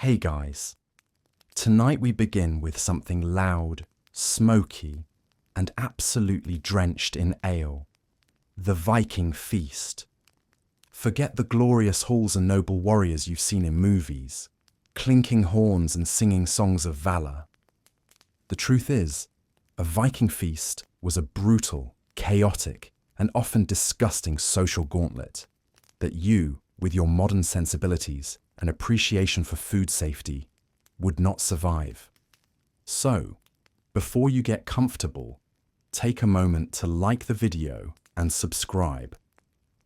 Hey guys, tonight we begin with something loud, smoky, and absolutely drenched in ale. The Viking feast. Forget the glorious halls and noble warriors you've seen in movies, clinking horns and singing songs of valor. The truth is, a Viking feast was a brutal, chaotic, and often disgusting social gauntlet that you, with your modern sensibilities and appreciation for food safety, would not survive. So, before you get comfortable, take a moment to like the video and subscribe,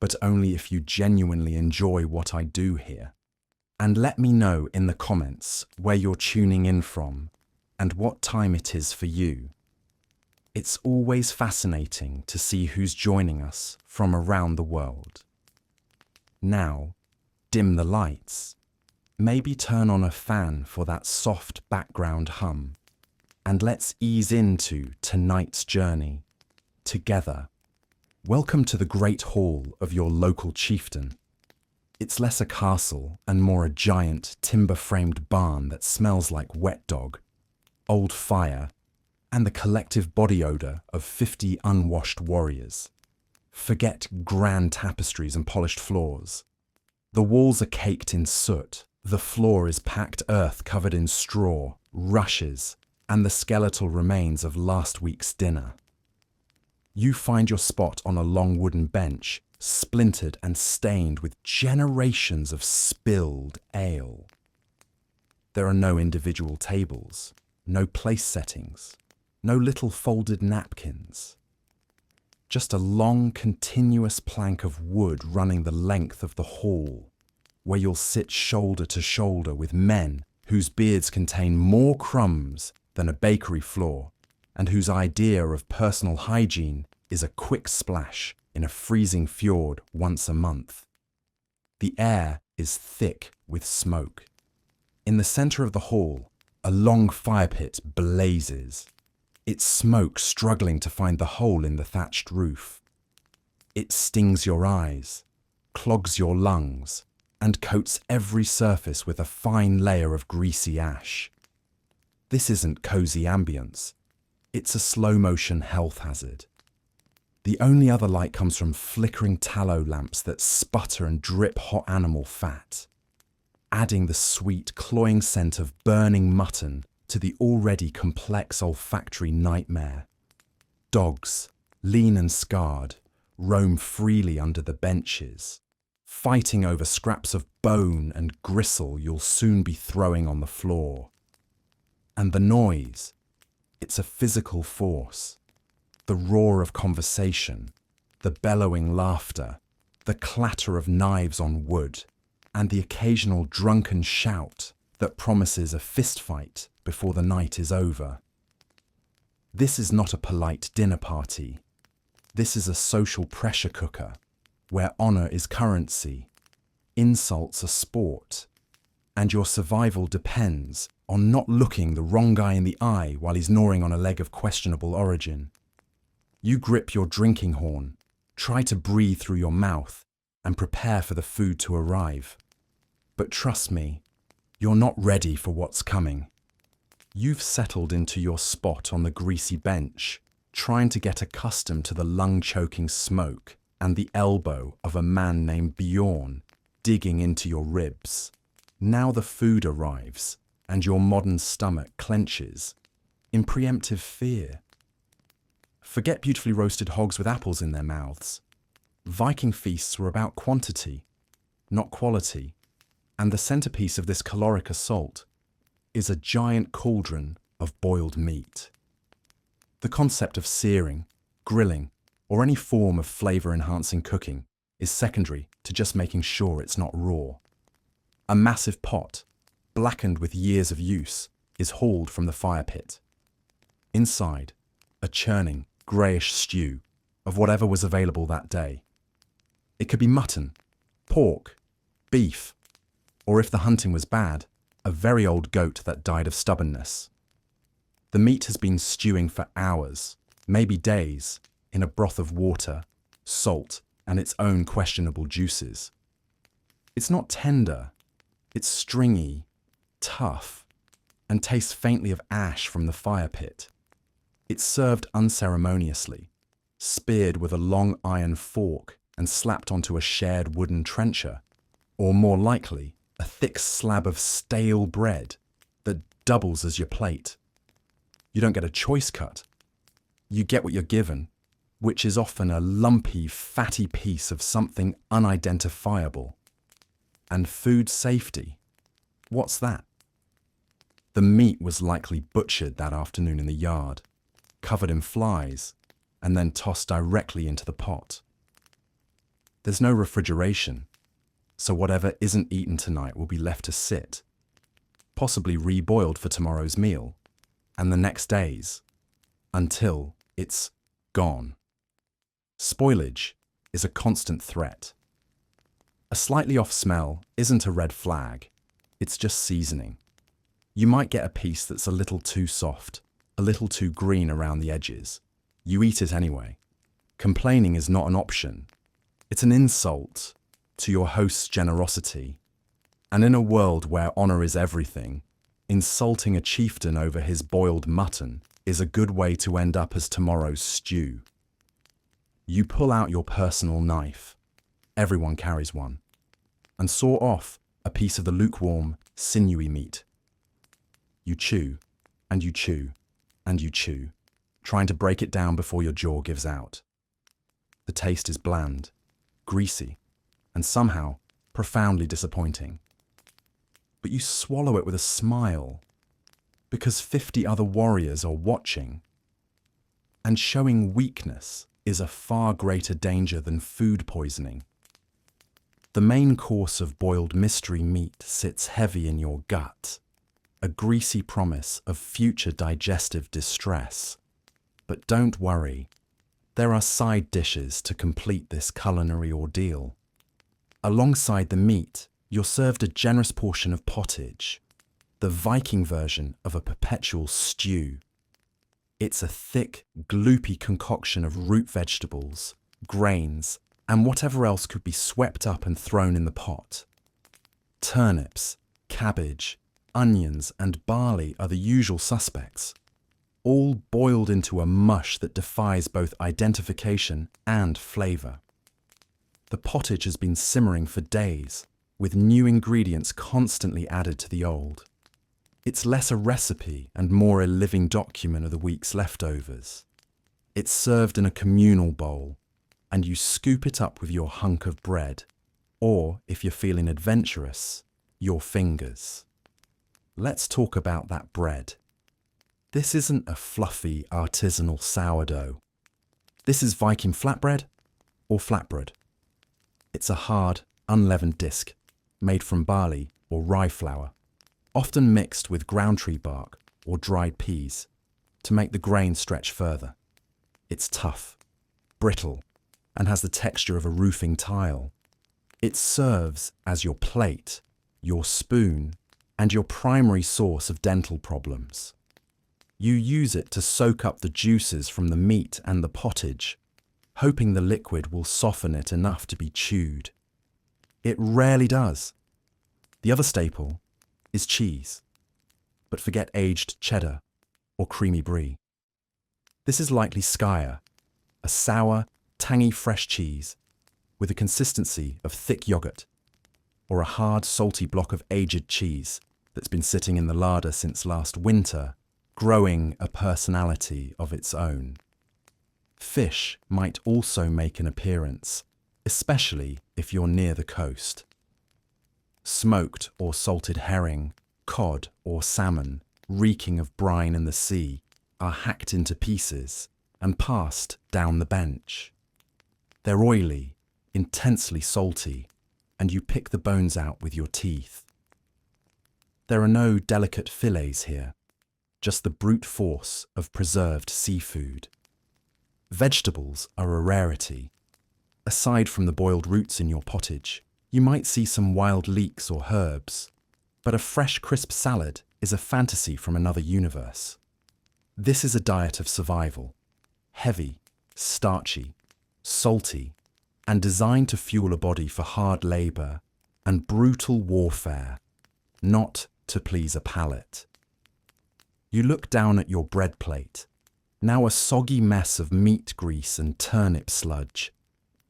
but only if you genuinely enjoy what I do here. And let me know in the comments where you're tuning in from and what time it is for you. It's always fascinating to see who's joining us from around the world. Now, dim the lights. Maybe turn on a fan for that soft background hum. And let's ease into tonight's journey. Together. Welcome to the great hall of your local chieftain. It's less a castle and more a giant timber-framed barn that smells like wet dog, old fire, and the collective body odor of 50 unwashed warriors. Forget grand tapestries and polished floors. The walls are caked in soot. The floor is packed earth covered in straw, rushes, and the skeletal remains of last week's dinner. You find your spot on a long wooden bench, splintered and stained with generations of spilled ale. There are no individual tables, no place settings, no little folded napkins. Just a long, continuous plank of wood running the length of the hall, where you'll sit shoulder to shoulder with men whose beards contain more crumbs than a bakery floor, and whose idea of personal hygiene is a quick splash in a freezing fjord once a month. The air is thick with smoke. In the center of the hall, a long fire pit blazes, its smoke struggling to find the hole in the thatched roof. It stings your eyes, clogs your lungs, and coats every surface with a fine layer of greasy ash. This isn't cozy ambience. It's a slow-motion health hazard. The only other light comes from flickering tallow lamps that sputter and drip hot animal fat, adding the sweet, cloying scent of burning mutton to the already complex olfactory nightmare. Dogs, lean and scarred, roam freely under the benches, fighting over scraps of bone and gristle you'll soon be throwing on the floor. And the noise, it's a physical force. The roar of conversation, the bellowing laughter, the clatter of knives on wood, and the occasional drunken shout that promises a fistfight before the night is over. This is not a polite dinner party. This is a social pressure cooker, where honor is currency, insults are sport, and your survival depends on not looking the wrong guy in the eye while he's gnawing on a leg of questionable origin. You grip your drinking horn, try to breathe through your mouth, and prepare for the food to arrive. But trust me, you're not ready for what's coming. You've settled into your spot on the greasy bench, trying to get accustomed to the lung-choking smoke and the elbow of a man named Bjorn digging into your ribs. Now the food arrives, and your modern stomach clenches in preemptive fear. Forget beautifully roasted hogs with apples in their mouths. Viking feasts were about quantity, not quality, and the centerpiece of this caloric assault is a giant cauldron of boiled meat. The concept of searing, grilling, or any form of flavor-enhancing cooking is secondary to just making sure it's not raw. A massive pot, blackened with years of use, is hauled from the fire pit. Inside, a churning, greyish stew of whatever was available that day. It could be mutton, pork, beef, or if the hunting was bad, a very old goat that died of stubbornness. The meat has been stewing for hours, maybe days, in a broth of water, salt, and its own questionable juices. It's not tender, it's stringy, tough and tastes faintly of ash from the fire pit. It's served unceremoniously, speared with a long iron fork and slapped onto a shared wooden trencher, or more likely, a thick slab of stale bread that doubles as your plate. You don't get a choice cut. You get what you're given, which is often a lumpy, fatty piece of something unidentifiable. And food safety, what's that? The meat was likely butchered that afternoon in the yard, covered in flies, and then tossed directly into the pot. There's no refrigeration, so whatever isn't eaten tonight will be left to sit, possibly reboiled for tomorrow's meal, and the next day's, until it's gone. Spoilage is a constant threat. A slightly off smell isn't a red flag, it's just seasoning. You might get a piece that's a little too soft, a little too green around the edges. You eat it anyway. Complaining is not an option. It's an insult to your host's generosity. And in a world where honor is everything, insulting a chieftain over his boiled mutton is a good way to end up as tomorrow's stew. You pull out your personal knife, everyone carries one, and saw off a piece of the lukewarm, sinewy meat. You chew, and you chew, and you chew, trying to break it down before your jaw gives out. The taste is bland, greasy, and somehow profoundly disappointing. But you swallow it with a smile, because 50 other warriors are watching. And showing weakness is a far greater danger than food poisoning. The main course of boiled mystery meat sits heavy in your gut, a greasy promise of future digestive distress. But don't worry, there are side dishes to complete this culinary ordeal. Alongside the meat, you're served a generous portion of pottage, the Viking version of a perpetual stew. It's a thick, gloopy concoction of root vegetables, grains, and whatever else could be swept up and thrown in the pot. Turnips, cabbage, onions, and barley are the usual suspects, all boiled into a mush that defies both identification and flavour. The pottage has been simmering for days, with new ingredients constantly added to the old. It's less a recipe and more a living document of the week's leftovers. It's served in a communal bowl, and you scoop it up with your hunk of bread, or, if you're feeling adventurous, your fingers. Let's talk about that bread. This isn't a fluffy, artisanal sourdough. This is Viking flatbread or flatbread. It's a hard, unleavened disc made from barley or rye flour, often mixed with ground tree bark or dried peas to make the grain stretch further. It's tough, brittle, and has the texture of a roofing tile. It serves as your plate, your spoon, and your primary source of dental problems. You use it to soak up the juices from the meat and the pottage, hoping the liquid will soften it enough to be chewed. It rarely does. The other staple is cheese, but forget aged cheddar or creamy brie. This is likely Skyer, a sour, tangy fresh cheese with the consistency of thick yogurt, or a hard, salty block of aged cheese that's been sitting in the larder since last winter, growing a personality of its own. Fish might also make an appearance, especially if you're near the coast. Smoked or salted herring, cod or salmon, reeking of brine in the sea, are hacked into pieces and passed down the bench. They're oily, intensely salty, and you pick the bones out with your teeth. There are no delicate fillets here, just the brute force of preserved seafood. Vegetables are a rarity. Aside from the boiled roots in your pottage, you might see some wild leeks or herbs, but a fresh, crisp salad is a fantasy from another universe. This is a diet of survival, heavy, starchy, salty, and designed to fuel a body for hard labour and brutal warfare, not to please a palate. You look down at your bread plate, now a soggy mess of meat grease and turnip sludge,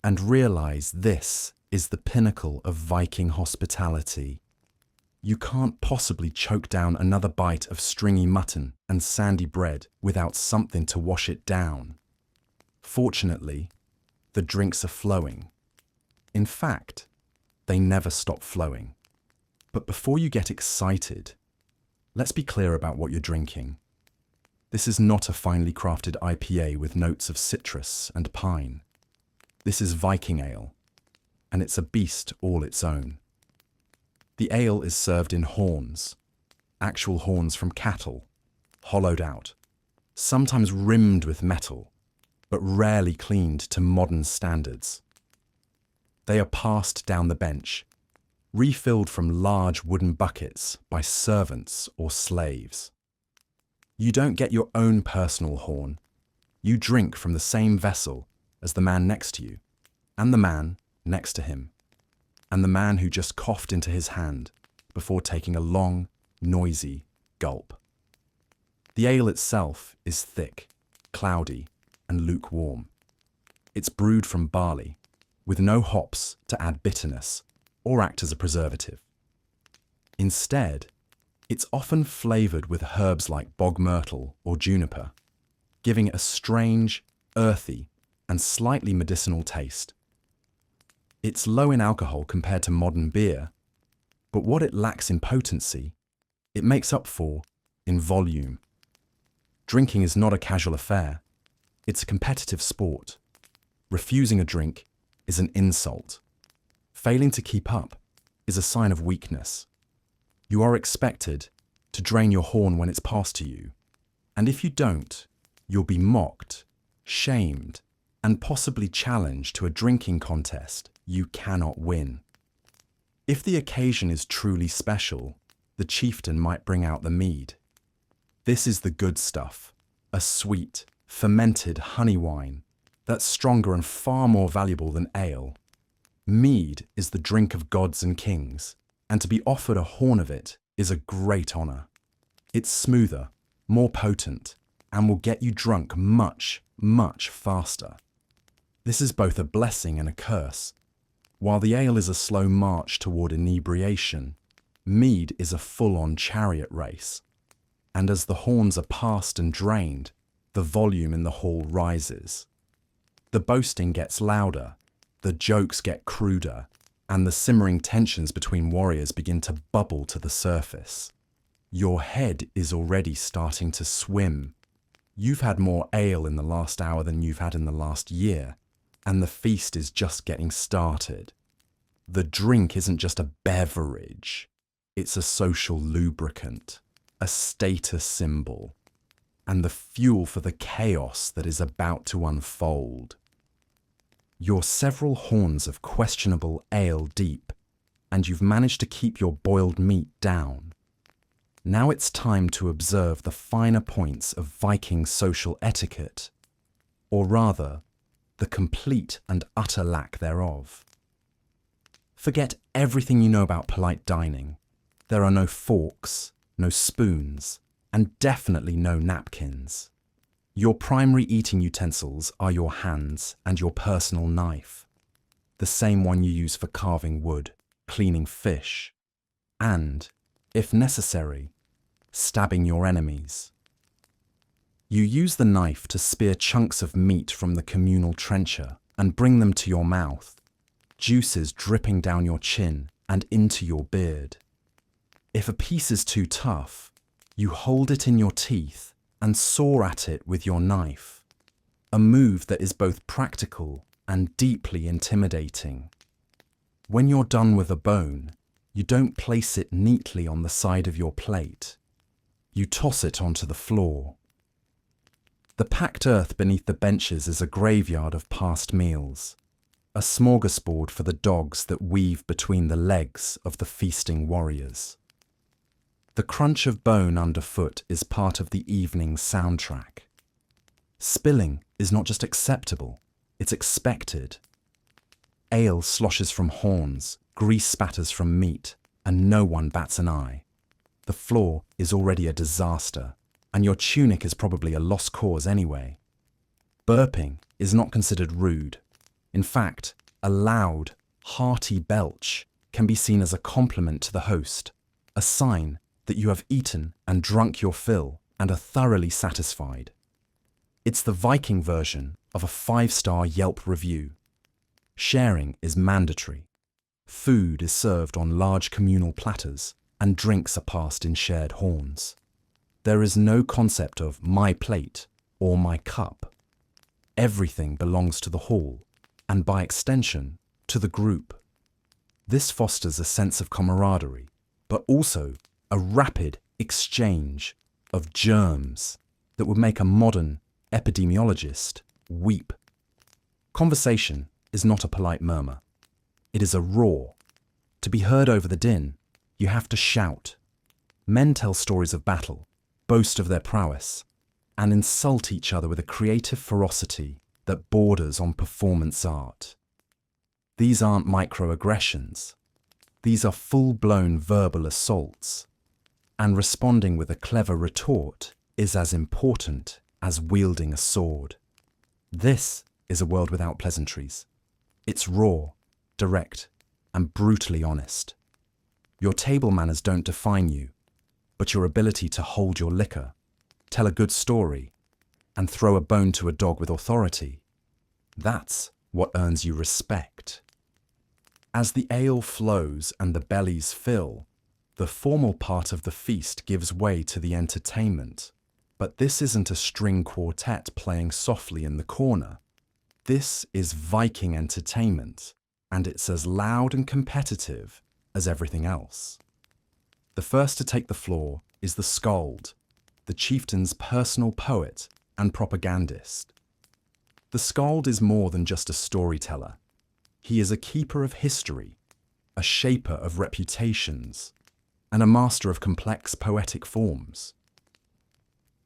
and realize this is the pinnacle of Viking hospitality. You can't possibly choke down another bite of stringy mutton and sandy bread without something to wash it down. Fortunately, the drinks are flowing. In fact, they never stop flowing. But before you get excited, let's be clear about what you're drinking. This is not a finely crafted IPA with notes of citrus and pine. This is Viking ale, and it's a beast all its own. The ale is served in horns, actual horns from cattle, hollowed out, sometimes rimmed with metal, but rarely cleaned to modern standards. They are passed down the bench, refilled from large wooden buckets by servants or slaves. You don't get your own personal horn. You drink from the same vessel as the man next to you, and the man next to him, and the man who just coughed into his hand before taking a long, noisy gulp. The ale itself is thick, cloudy, and lukewarm. It's brewed from barley, with no hops to add bitterness or act as a preservative. Instead, it's often flavoured with herbs like bog myrtle or juniper, giving it a strange, earthy, and slightly medicinal taste. It's low in alcohol compared to modern beer, but what it lacks in potency, it makes up for in volume. Drinking is not a casual affair. It's a competitive sport. Refusing a drink is an insult. Failing to keep up is a sign of weakness. You are expected to drain your horn when it's passed to you, and if you don't, you'll be mocked, shamed, and possibly challenged to a drinking contest you cannot win. If the occasion is truly special, the chieftain might bring out the mead. This is the good stuff, a sweet, fermented honey wine that's stronger and far more valuable than ale. Mead is the drink of gods and kings, and to be offered a horn of it is a great honour. It's smoother, more potent, and will get you drunk much, much faster. This is both a blessing and a curse. While the ale is a slow march toward inebriation, mead is a full-on chariot race. And as the horns are passed and drained, the volume in the hall rises. The boasting gets louder, the jokes get cruder, and the simmering tensions between warriors begin to bubble to the surface. Your head is already starting to swim. You've had more ale in the last hour than you've had in the last year, and the feast is just getting started. The drink isn't just a beverage, it's a social lubricant, a status symbol, and the fuel for the chaos that is about to unfold. You're several horns of questionable ale deep, and you've managed to keep your boiled meat down. Now it's time to observe the finer points of Viking social etiquette, or rather, the complete and utter lack thereof. Forget everything you know about polite dining. There are no forks, no spoons, and definitely no napkins. Your primary eating utensils are your hands and your personal knife, the same one you use for carving wood, cleaning fish, and, if necessary, stabbing your enemies. You use the knife to spear chunks of meat from the communal trencher and bring them to your mouth, juices dripping down your chin and into your beard. If a piece is too tough, you hold it in your teeth and saw at it with your knife, a move that is both practical and deeply intimidating. When you're done with a bone, you don't place it neatly on the side of your plate. You toss it onto the floor. The packed earth beneath the benches is a graveyard of past meals, a smorgasbord for the dogs that weave between the legs of the feasting warriors. The crunch of bone underfoot is part of the evening soundtrack. Spilling is not just acceptable, it's expected. Ale sloshes from horns, grease spatters from meat, and no one bats an eye. the floor is already a disaster, and your tunic is probably a lost cause anyway. Burping is not considered rude. In fact, a loud, hearty belch can be seen as a compliment to the host, a sign that you have eaten and drunk your fill and are thoroughly satisfied. It's the Viking version of a 5-star Yelp review. Sharing is mandatory. Food is served on large communal platters, and drinks are passed in shared horns. There is no concept of my plate or my cup. Everything belongs to the hall, and by extension, to the group. This fosters a sense of camaraderie, but also a rapid exchange of germs that would make a modern epidemiologist weep. Conversation is not a polite murmur. It is a roar. To be heard over the din, you have to shout. Men tell stories of battle, boast of their prowess, and insult each other with a creative ferocity that borders on performance art. These aren't microaggressions. These are full-blown verbal assaults. And responding with a clever retort is as important as wielding a sword. This is a world without pleasantries. It's raw, direct, and brutally honest. Your table manners don't define you, but your ability to hold your liquor, tell a good story, and throw a bone to a dog with authority, that's what earns you respect. As the ale flows and the bellies fill, the formal part of the feast gives way to the entertainment. But this isn't a string quartet playing softly in the corner. This is Viking entertainment, and it's as loud and competitive as everything else. The first to take the floor is the Skald, the chieftain's personal poet and propagandist. The Skald is more than just a storyteller. He is a keeper of history, a shaper of reputations, and a master of complex poetic forms.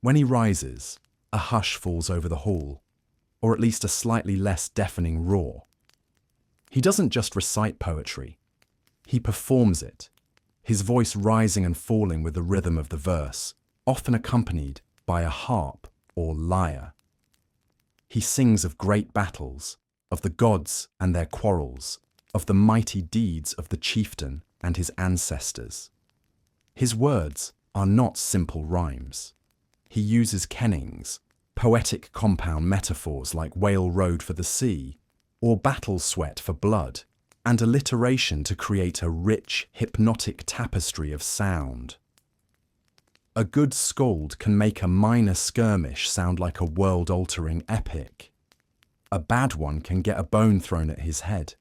When he rises, a hush falls over the hall, or at least a slightly less deafening roar. He doesn't just recite poetry, he performs it, his voice rising and falling with the rhythm of the verse, often accompanied by a harp or lyre. He sings of great battles, of the gods and their quarrels, of the mighty deeds of the chieftain and his ancestors. His words are not simple rhymes. He uses kennings, poetic compound metaphors like whale road for the sea, or battle sweat for blood, and alliteration to create a rich, hypnotic tapestry of sound. A good skald can make a minor skirmish sound like a world-altering epic. A bad one can get a bone thrown at his head.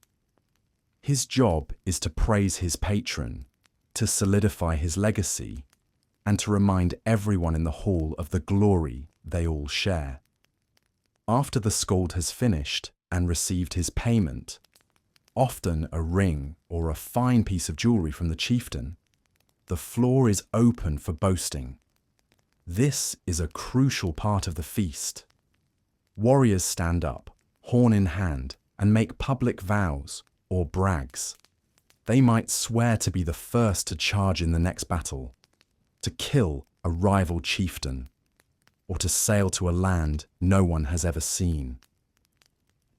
His job is to praise his patron, to solidify his legacy, and to remind everyone in the hall of the glory they all share. After the skald has finished and received his payment, often a ring or a fine piece of jewelry from the chieftain, the floor is open for boasting. This is a crucial part of the feast. Warriors stand up, horn in hand, and make public vows or brags. They might swear to be the first to charge in the next battle, to kill a rival chieftain, or to sail to a land no one has ever seen.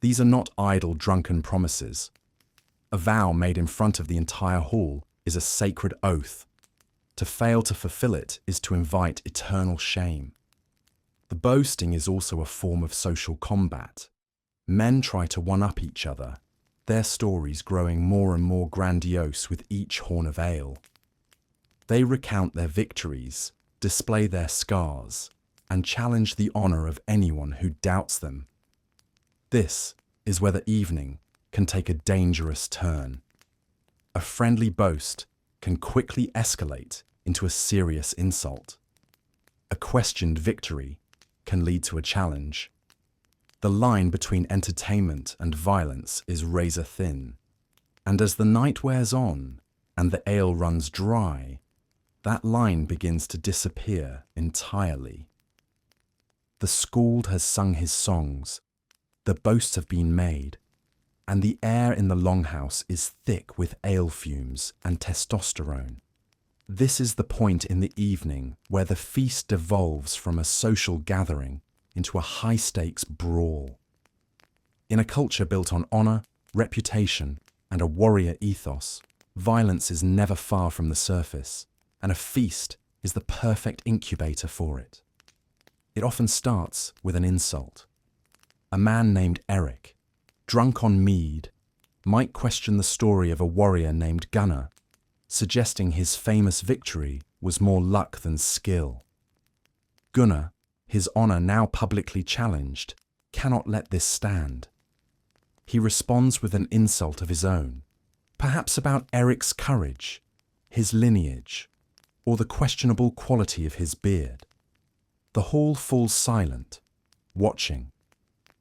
These are not idle, drunken promises. A vow made in front of the entire hall is a sacred oath. To fail to fulfill it is to invite eternal shame. The boasting is also a form of social combat. Men try to one-up each other, their stories growing more and more grandiose with each horn of ale. They recount their victories, display their scars, and challenge the honor of anyone who doubts them. This is where the evening can take a dangerous turn. A friendly boast can quickly escalate into a serious insult. A questioned victory can lead to a challenge. The line between entertainment and violence is razor thin, and as the night wears on and the ale runs dry, that line begins to disappear entirely. The skald has sung his songs, the boasts have been made, and the air in the longhouse is thick with ale fumes and testosterone. This is the point in the evening where the feast devolves from a social gathering into a high-stakes brawl. In a culture built on honor, reputation, and a warrior ethos, violence is never far from the surface, and a feast is the perfect incubator for it. It often starts with an insult. A man named Eric, drunk on mead, might question the story of a warrior named Gunnar, suggesting his famous victory was more luck than skill. Gunnar, his honor now publicly challenged, cannot let this stand. He responds with an insult of his own, perhaps about Eric's courage, his lineage, or the questionable quality of his beard. The hall falls silent, watching.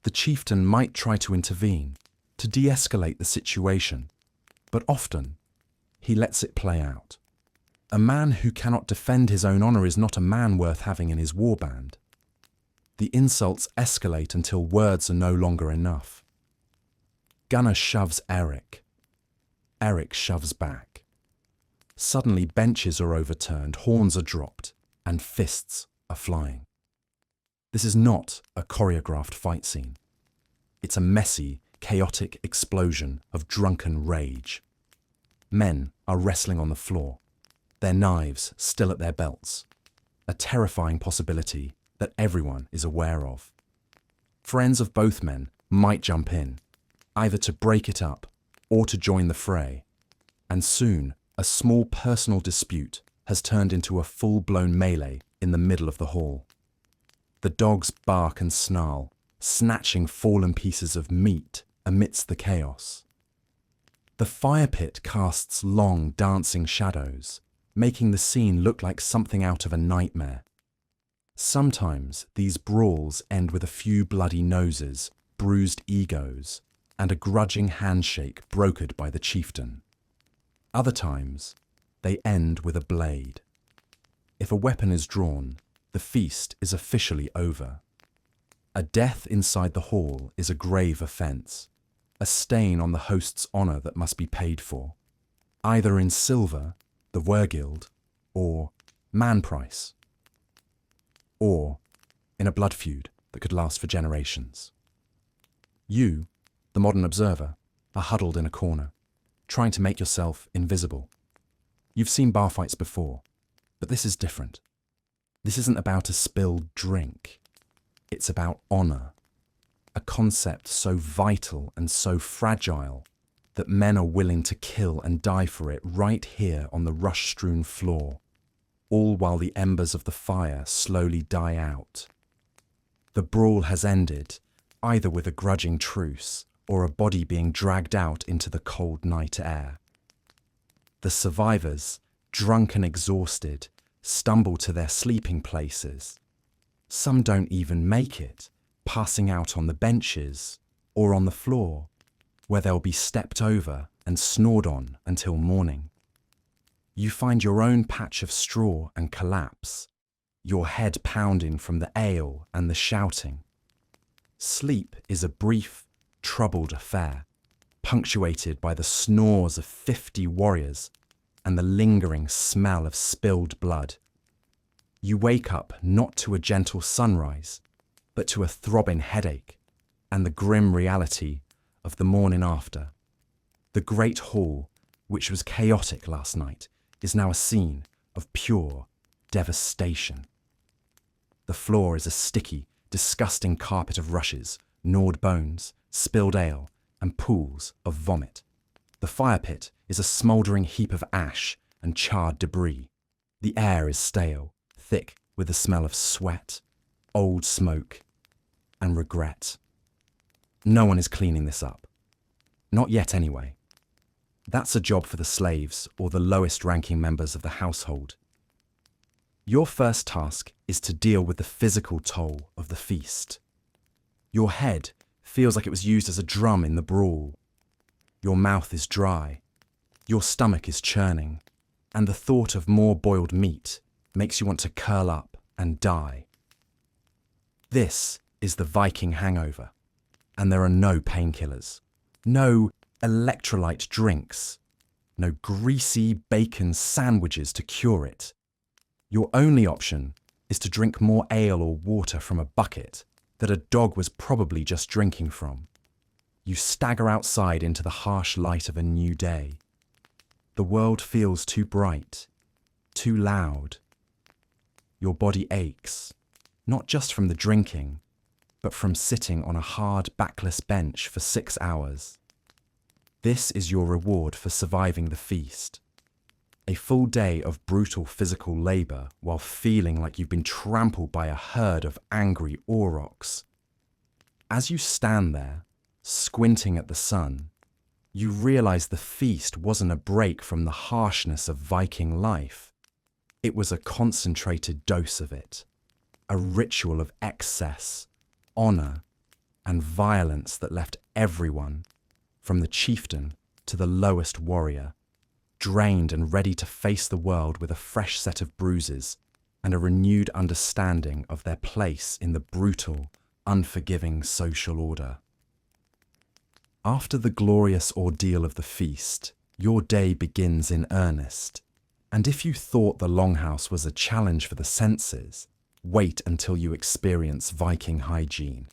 The chieftain might try to intervene, to de-escalate the situation, but often he lets it play out. A man who cannot defend his own honor is not a man worth having in his warband. The insults escalate until words are no longer enough. Gunnar shoves Eric. Eric shoves back. Suddenly benches are overturned, horns are dropped, and fists are flying. This is not a choreographed fight scene. It's a messy, chaotic explosion of drunken rage. Men are wrestling on the floor, their knives still at their belts, a terrifying possibility that everyone is aware of. Friends of both men might jump in, either to break it up or to join the fray, and soon a small personal dispute has turned into a full-blown melee in the middle of the hall. The dogs bark and snarl, snatching fallen pieces of meat amidst the chaos. The fire pit casts long, dancing shadows, making the scene look like something out of a nightmare. Sometimes these brawls end with a few bloody noses, bruised egos, and a grudging handshake brokered by the chieftain. Other times, they end with a blade. If a weapon is drawn, the feast is officially over. A death inside the hall is a grave offence, a stain on the host's honour that must be paid for, either in silver, the wergild, or man price, or in a blood feud that could last for generations. You, the modern observer, are huddled in a corner, trying to make yourself invisible. You've seen bar fights before, but this is different. This isn't about a spilled drink. It's about honour, a concept so vital and so fragile that men are willing to kill and die for it right here on the rush-strewn floor, all while the embers of the fire slowly die out. The brawl has ended, either with a grudging truce or a body being dragged out into the cold night air. The survivors, drunk and exhausted, stumble to their sleeping places. Some don't even make it, passing out on the benches or on the floor, where they'll be stepped over and snored on until morning. You find your own patch of straw and collapse, your head pounding from the ale and the shouting. Sleep is a brief, troubled affair, punctuated by the snores of 50 warriors and the lingering smell of spilled blood. You wake up not to a gentle sunrise, but to a throbbing headache and the grim reality of the morning after. The great hall, which was chaotic last night, is now a scene of pure devastation. The floor is a sticky, disgusting carpet of rushes, gnawed bones, spilled ale, and pools of vomit. The fire pit is a smouldering heap of ash and charred debris. The air is stale, thick with the smell of sweat, old smoke, and regret. No one is cleaning this up. Not yet anyway. That's a job for the slaves or the lowest ranking members of the household. Your first task is to deal with the physical toll of the feast. Your head feels like it was used as a drum in the brawl. Your mouth is dry. Your stomach is churning. And the thought of more boiled meat makes you want to curl up and die. This is the Viking hangover. And there are no painkillers. No electrolyte drinks. no greasy bacon sandwiches to cure it. Your only option is to drink more ale or water from a bucket that a dog was probably just drinking from. You stagger outside into the harsh light of a new day. The world feels too bright, too loud. Your body aches, not just from the drinking, but from sitting on a hard, backless bench for 6 hours. This is your reward for surviving the feast. A full day of brutal physical labour while feeling like you've been trampled by a herd of angry aurochs. As you stand there, squinting at the sun, you realise the feast wasn't a break from the harshness of Viking life. It was a concentrated dose of it, a ritual of excess, honour, and violence that left everyone, from the chieftain to the lowest warrior, drained and ready to face the world with a fresh set of bruises and a renewed understanding of their place in the brutal, unforgiving social order. After the glorious ordeal of the feast, your day begins in earnest. And if you thought the Longhouse was a challenge for the senses, wait until you experience Viking hygiene.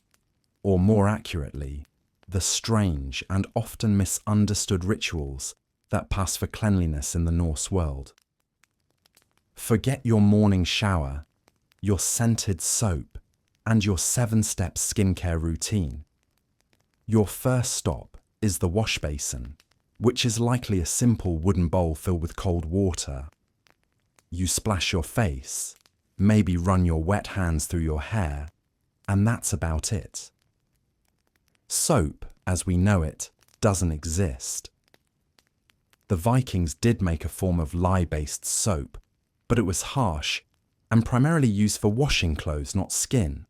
Or more accurately, the strange and often misunderstood rituals that pass for cleanliness in the Norse world. Forget your morning shower, your scented soap, and your 7-step skincare routine. Your first stop is the wash basin, which is likely a simple wooden bowl filled with cold water. You splash your face, maybe run your wet hands through your hair, and that's about it. Soap, as we know it, doesn't exist. The Vikings did make a form of lye-based soap, but it was harsh and primarily used for washing clothes, not skin.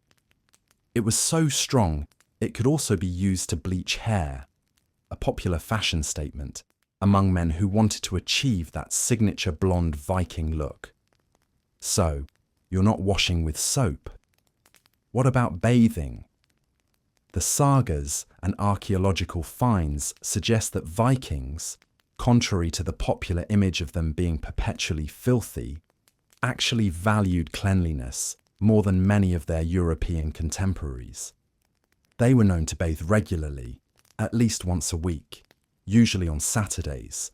It was so strong it could also be used to bleach hair, a popular fashion statement among men who wanted to achieve that signature blonde Viking look. So, you're not washing with soap. What about bathing? The sagas and archaeological finds suggest that Vikings, contrary to the popular image of them being perpetually filthy, actually valued cleanliness more than many of their European contemporaries. They were known to bathe regularly, at least once a week, usually on Saturdays,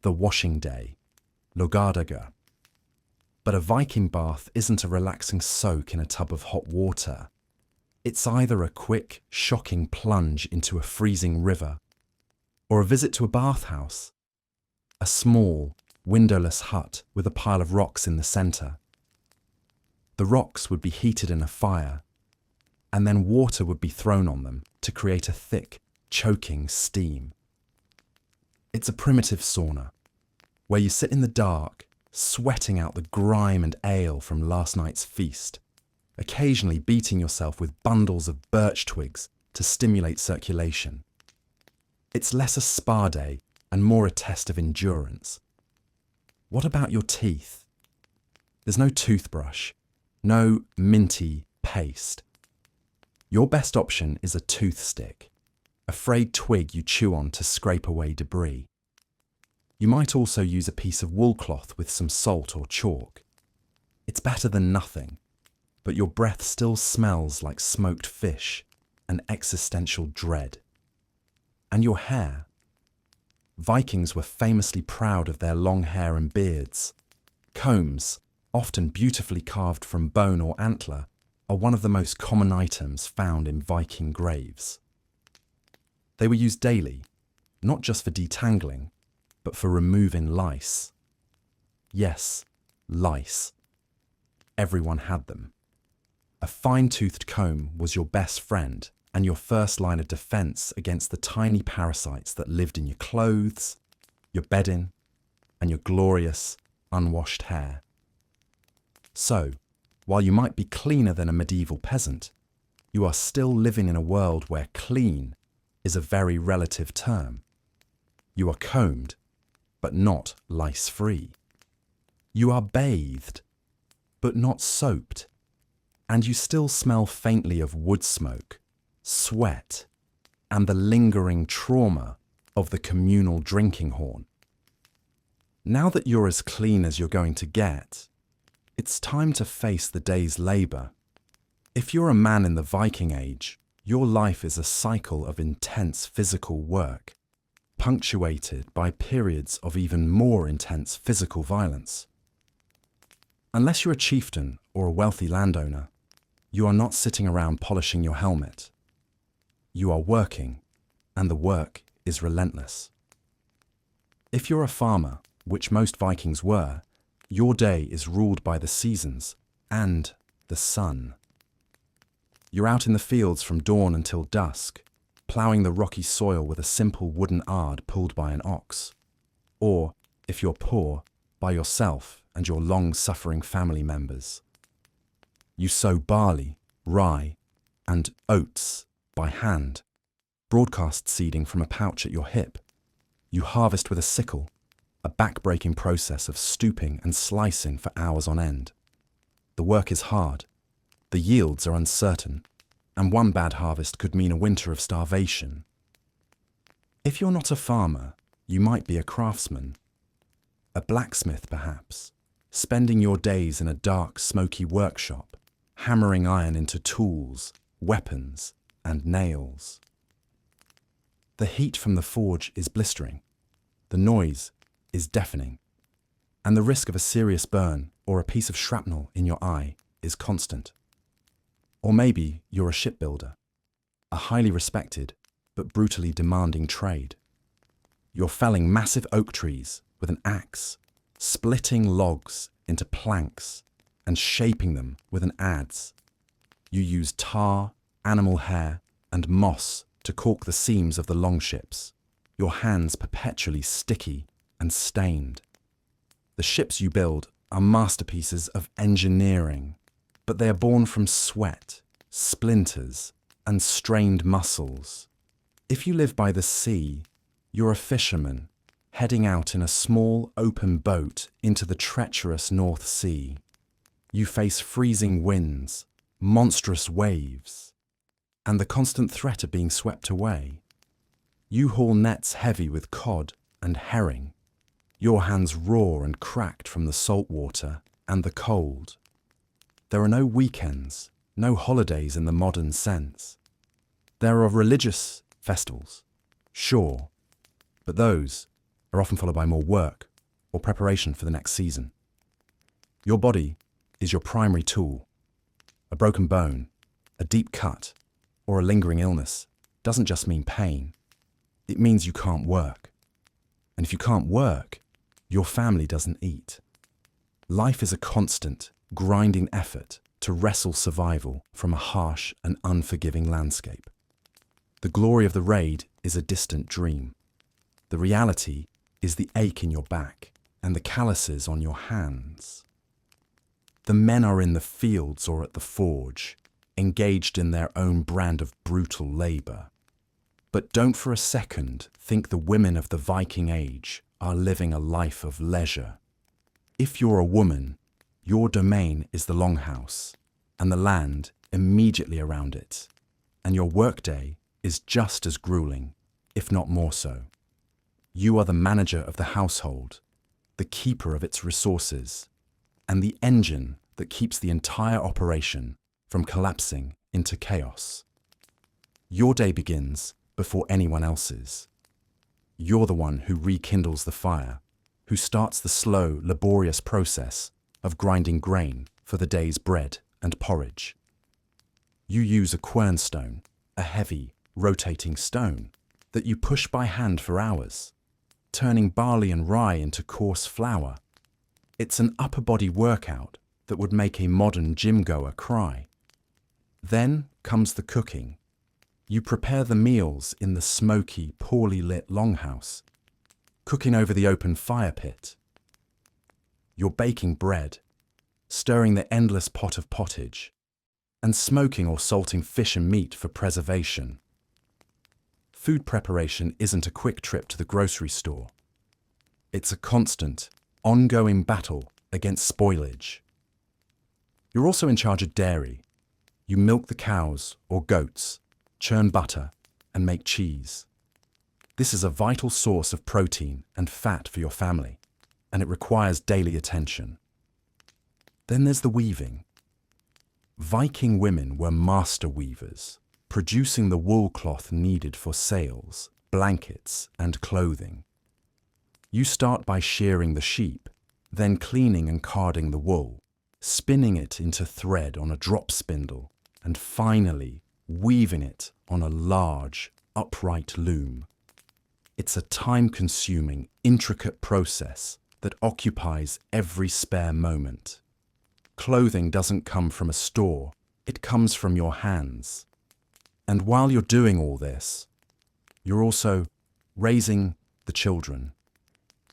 the washing day, Logadaga. But a Viking bath isn't a relaxing soak in a tub of hot water. It's either a quick, shocking plunge into a freezing river, or a visit to a bathhouse, a small, windowless hut with a pile of rocks in the centre. The rocks would be heated in a fire, and then water would be thrown on them to create a thick, choking steam. It's a primitive sauna, where you sit in the dark, sweating out the grime and ale from last night's feast, occasionally beating yourself with bundles of birch twigs to stimulate circulation. It's less a spa day and more a test of endurance. What about your teeth? There's no toothbrush, no minty paste. Your best option is a tooth stick, a frayed twig you chew on to scrape away debris. You might also use a piece of wool cloth with some salt or chalk. It's better than nothing, but your breath still smells like smoked fish and existential dread. And your hair. Vikings were famously proud of their long hair and beards. Combs, often beautifully carved from bone or antler, are one of the most common items found in Viking graves. They were used daily, not just for detangling, but for removing lice. Yes, lice. Everyone had them. A fine-toothed comb was your best friend and your first line of defense against the tiny parasites that lived in your clothes, your bedding, and your glorious, unwashed hair. So, while you might be cleaner than a medieval peasant, you are still living in a world where clean is a very relative term. You are combed, but not lice-free. You are bathed, but not soaped. And you still smell faintly of wood smoke, sweat, and the lingering trauma of the communal drinking horn. Now that you're as clean as you're going to get, it's time to face the day's labour. If you're a man in the Viking Age, your life is a cycle of intense physical work, punctuated by periods of even more intense physical violence. Unless you're a chieftain or a wealthy landowner, you are not sitting around polishing your helmet. You are working, and the work is relentless. If you're a farmer, which most Vikings were, your day is ruled by the seasons and the sun. You're out in the fields from dawn until dusk, ploughing the rocky soil with a simple wooden ard pulled by an ox. Or, if you're poor, by yourself and your long-suffering family members. You sow barley, rye, and oats by hand, broadcast seeding from a pouch at your hip. You harvest with a sickle, a back-breaking process of stooping and slicing for hours on end. The work is hard, the yields are uncertain, and one bad harvest could mean a winter of starvation. If you're not a farmer, you might be a craftsman, a blacksmith perhaps, spending your days in a dark, smoky workshop, hammering iron into tools, weapons, and nails. The heat from the forge is blistering, the noise is deafening, and the risk of a serious burn or a piece of shrapnel in your eye is constant. Or maybe you're a shipbuilder, a highly respected but brutally demanding trade. You're felling massive oak trees with an axe, splitting logs into planks and shaping them with an adze. You use tar, animal hair, and moss to caulk the seams of the longships, your hands perpetually sticky and stained. The ships you build are masterpieces of engineering, but they are born from sweat, splinters, and strained muscles. If you live by the sea, you're a fisherman, heading out in a small open boat into the treacherous North Sea. You face freezing winds, monstrous waves, and the constant threat of being swept away. You haul nets heavy with cod and herring, your hands raw and cracked from the salt water and the cold. There are no weekends, no holidays in the modern sense. There are religious festivals, sure, but those are often followed by more work or preparation for the next season. Your body is your primary tool. A broken bone, a deep cut, or a lingering illness doesn't just mean pain. It means you can't work. And if you can't work, your family doesn't eat. Life is a constant, grinding effort to wrestle survival from a harsh and unforgiving landscape. The glory of the raid is a distant dream. The reality is the ache in your back and the calluses on your hands. The men are in the fields or at the forge, engaged in their own brand of brutal labour. But don't for a second think the women of the Viking Age are living a life of leisure. If you're a woman, your domain is the longhouse and the land immediately around it, and your workday is just as grueling, if not more so. You are the manager of the household, the keeper of its resources, and the engine that keeps the entire operation from collapsing into chaos. Your day begins before anyone else's. You're the one who rekindles the fire, who starts the slow, laborious process of grinding grain for the day's bread and porridge. You use a quernstone, a heavy, rotating stone that you push by hand for hours, turning barley and rye into coarse flour. It's an upper body workout that would make a modern gym-goer cry. Then comes the cooking. You prepare the meals in the smoky, poorly lit longhouse, cooking over the open fire pit. You're baking bread, stirring the endless pot of pottage, and smoking or salting fish and meat for preservation. Food preparation isn't a quick trip to the grocery store. It's a constant, ongoing battle against spoilage. You're also in charge of dairy. You milk the cows or goats, churn butter, and make cheese. This is a vital source of protein and fat for your family. and it requires daily attention. Then there's the weaving. Viking women were master weavers, producing the wool cloth needed for sails, blankets, and clothing. You start by shearing the sheep, then cleaning and carding the wool, spinning it into thread on a drop spindle, and finally weaving it on a large, upright loom. It's a time-consuming, intricate process that occupies every spare moment. Clothing doesn't come from a store, it comes from your hands. And while you're doing all this, you're also raising the children,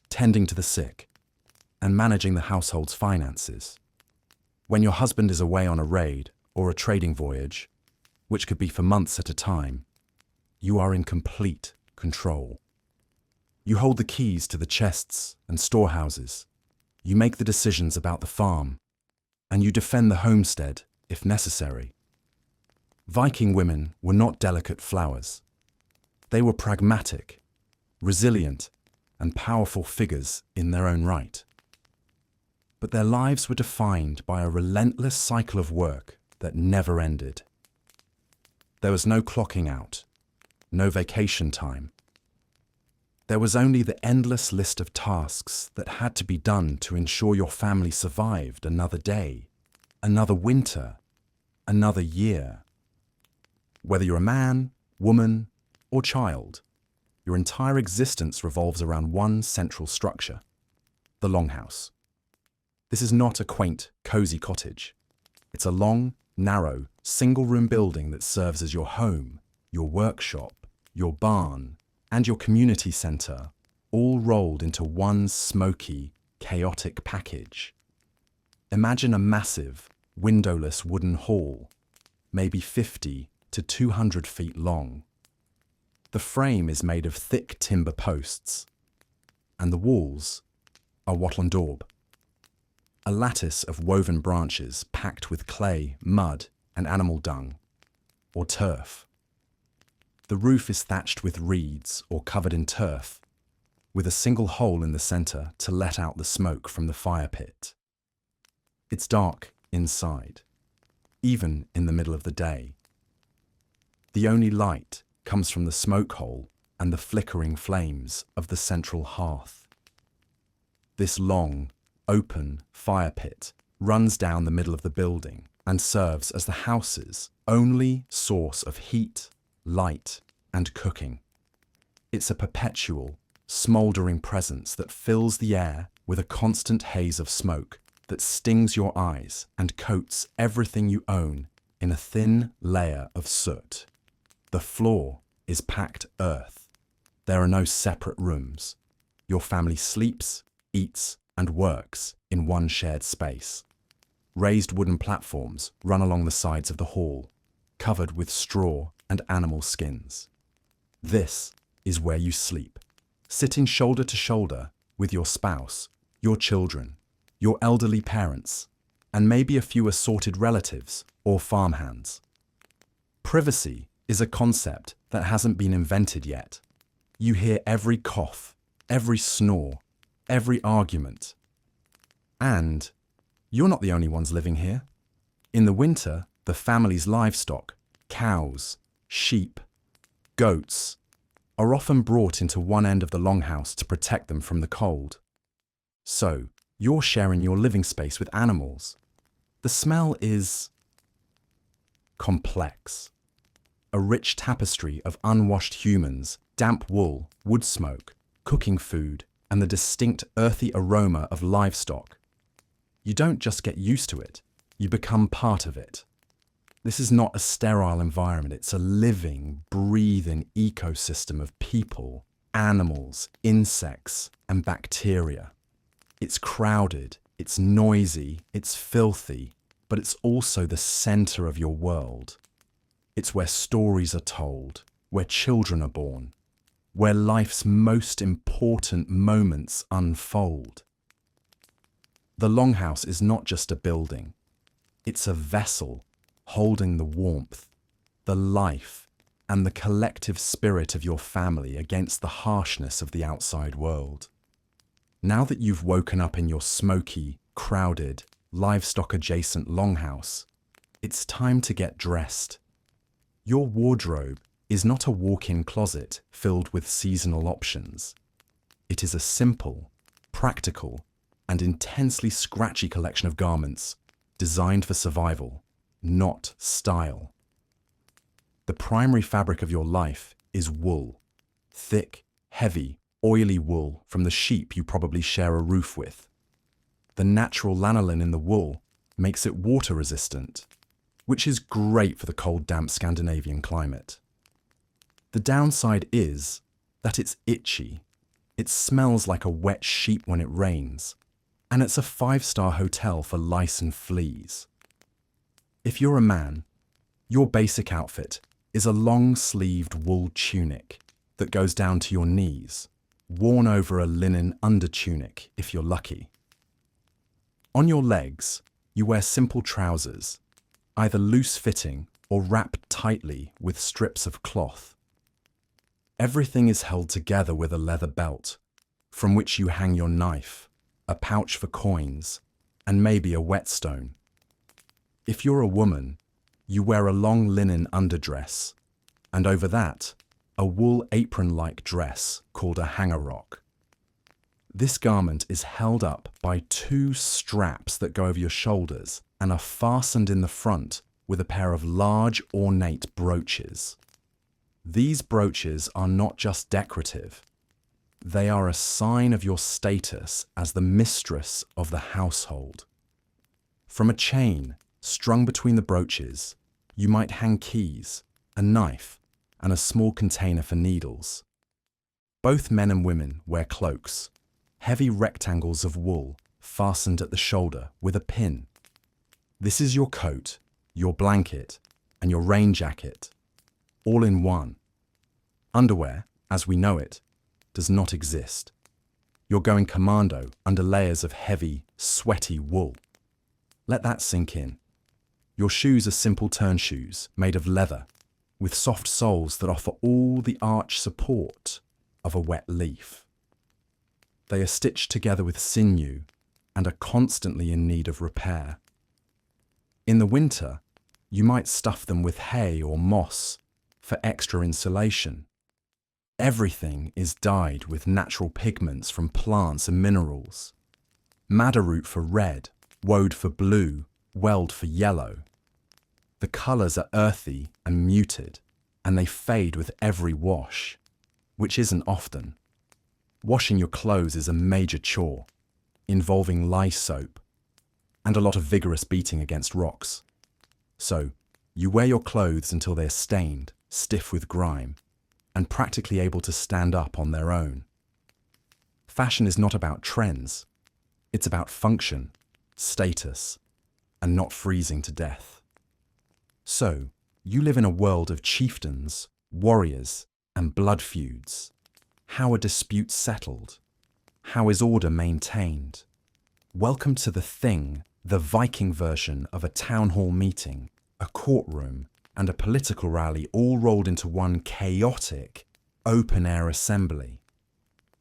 tending to the sick, and managing the household's finances. When your husband is away on a raid or a trading voyage, which could be for months at a time, you are in complete control. You hold the keys to the chests and storehouses. You make the decisions about the farm, and you defend the homestead if necessary. Viking women were not delicate flowers. They were pragmatic, resilient, and powerful figures in their own right. But their lives were defined by a relentless cycle of work that never ended. There was no clocking out, no vacation time. There was only the endless list of tasks that had to be done to ensure your family survived another day, another winter, another year. Whether you're a man, woman, or child, your entire existence revolves around one central structure, the longhouse. This is not a quaint, cozy cottage. It's a long, narrow, single-room building that serves as your home, your workshop, your barn, and your community centre, all rolled into one smoky, chaotic package. Imagine a massive, windowless wooden hall, maybe 50 to 200 feet long. The frame is made of thick timber posts, and the walls are wattle and daub, a lattice of woven branches packed with clay, mud, and animal dung, or turf. The roof is thatched with reeds or covered in turf, with a single hole in the centre to let out the smoke from the fire pit. It's dark inside, even in the middle of the day. The only light comes from the smoke hole and the flickering flames of the central hearth. This long, open fire pit runs down the middle of the building and serves as the house's only source of heat, light, and cooking. It's a perpetual, smouldering presence that fills the air with a constant haze of smoke that stings your eyes and coats everything you own in a thin layer of soot. The floor is packed earth. There are no separate rooms. Your family sleeps, eats, and works in one shared space. Raised wooden platforms run along the sides of the hall, covered with straw and animal skins. This is where you sleep, sitting shoulder to shoulder with your spouse, your children, your elderly parents, and maybe a few assorted relatives or farmhands. Privacy is a concept that hasn't been invented yet. You hear every cough, every snore, every argument. And you're not the only ones living here. In the winter, the family's livestock, cows, sheep, goats, are often brought into one end of the longhouse to protect them from the cold. So, you're sharing your living space with animals. The smell is complex. A rich tapestry of unwashed humans, damp wool, wood smoke, cooking food, and the distinct earthy aroma of livestock. You don't just get used to it, you become part of it. This is not a sterile environment, it's a living, breathing ecosystem of people, animals, insects, and bacteria. It's crowded, it's noisy, it's filthy, but it's also the center of your world. It's where stories are told, where children are born, where life's most important moments unfold. The longhouse is not just a building, it's a vessel holding the warmth, the life, and the collective spirit of your family against the harshness of the outside world. Now that you've woken up in your smoky, crowded, livestock-adjacent longhouse, it's time to get dressed. Your wardrobe is not a walk-in closet filled with seasonal options. It is a simple, practical, and intensely scratchy collection of garments designed for survival, not style. The primary fabric of your life is wool. Thick, heavy, oily wool from the sheep you probably share a roof with. The natural lanolin in the wool makes it water resistant, which is great for the cold, damp Scandinavian climate. The downside is that it's itchy. It smells like a wet sheep when it rains, and it's a 5-star hotel for lice and fleas. If you're a man, your basic outfit is a long-sleeved wool tunic that goes down to your knees, worn over a linen undertunic if you're lucky. On your legs, you wear simple trousers, either loose-fitting or wrapped tightly with strips of cloth. Everything is held together with a leather belt, from which you hang your knife, a pouch for coins, and maybe a whetstone. If you're a woman, you wear a long linen underdress, and over that, a wool apron-like dress called a hangarock. This garment is held up by 2 straps that go over your shoulders and are fastened in the front with a pair of large, ornate brooches. These brooches are not just decorative. They are a sign of your status as the mistress of the household. From a chain strung between the brooches, you might hang keys, a knife, and a small container for needles. Both men and women wear cloaks, heavy rectangles of wool fastened at the shoulder with a pin. This is your coat, your blanket, and your rain jacket, all in one. Underwear, as we know it, does not exist. You're going commando under layers of heavy, sweaty wool. Let that sink in. Your shoes are simple turn shoes made of leather, with soft soles that offer all the arch support of a wet leaf. They are stitched together with sinew and are constantly in need of repair. In the winter, you might stuff them with hay or moss for extra insulation. Everything is dyed with natural pigments from plants and minerals. Madder root for red, woad for blue, weld for yellow. The colours are earthy and muted, and they fade with every wash, which isn't often. Washing your clothes is a major chore, involving lye soap and a lot of vigorous beating against rocks. So, you wear your clothes until they're stained, stiff with grime, and practically able to stand up on their own. Fashion is not about trends. It's about function, status, and not freezing to death. So, you live in a world of chieftains, warriors, and blood feuds. How are disputes settled? How is order maintained? Welcome to the Thing, the Viking version of a town hall meeting, a courtroom, and a political rally all rolled into one chaotic, open-air assembly.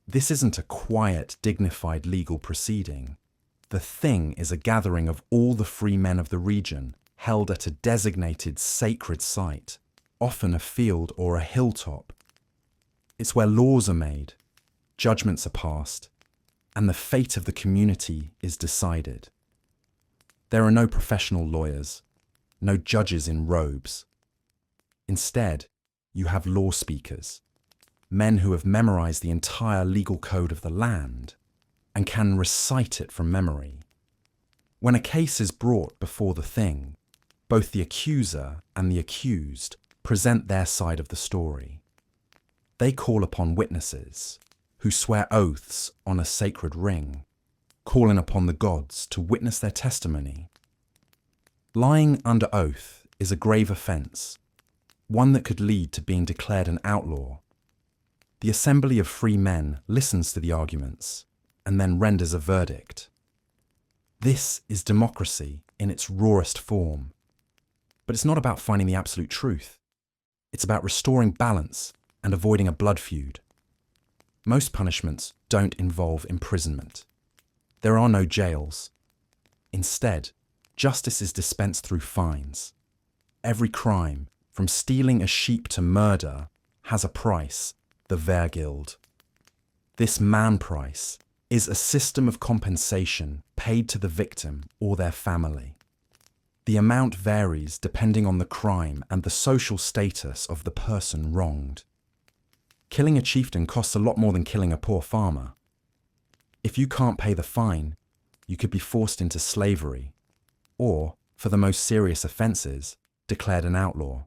This isn't a quiet, dignified legal proceeding. The Thing is a gathering of all the free men of the region, held at a designated sacred site, often a field or a hilltop. It's where laws are made, judgments are passed, and the fate of the community is decided. There are no professional lawyers, no judges in robes. Instead, you have law speakers, men who have memorized the entire legal code of the land and can recite it from memory. When a case is brought before the Thing, both the accuser and the accused present their side of the story. They call upon witnesses, who swear oaths on a sacred ring, calling upon the gods to witness their testimony. Lying under oath is a grave offence, one that could lead to being declared an outlaw. The assembly of free men listens to the arguments and then renders a verdict. This is democracy in its rawest form. But it's not about finding the absolute truth. It's about restoring balance and avoiding a blood feud. Most punishments don't involve imprisonment. There are no jails. Instead, justice is dispensed through fines. Every crime, from stealing a sheep to murder, has a price, the Vergild. This man price is a system of compensation paid to the victim or their family. The amount varies depending on the crime and the social status of the person wronged. Killing a chieftain costs a lot more than killing a poor farmer. If you can't pay the fine, you could be forced into slavery, or, for the most serious offences, declared an outlaw.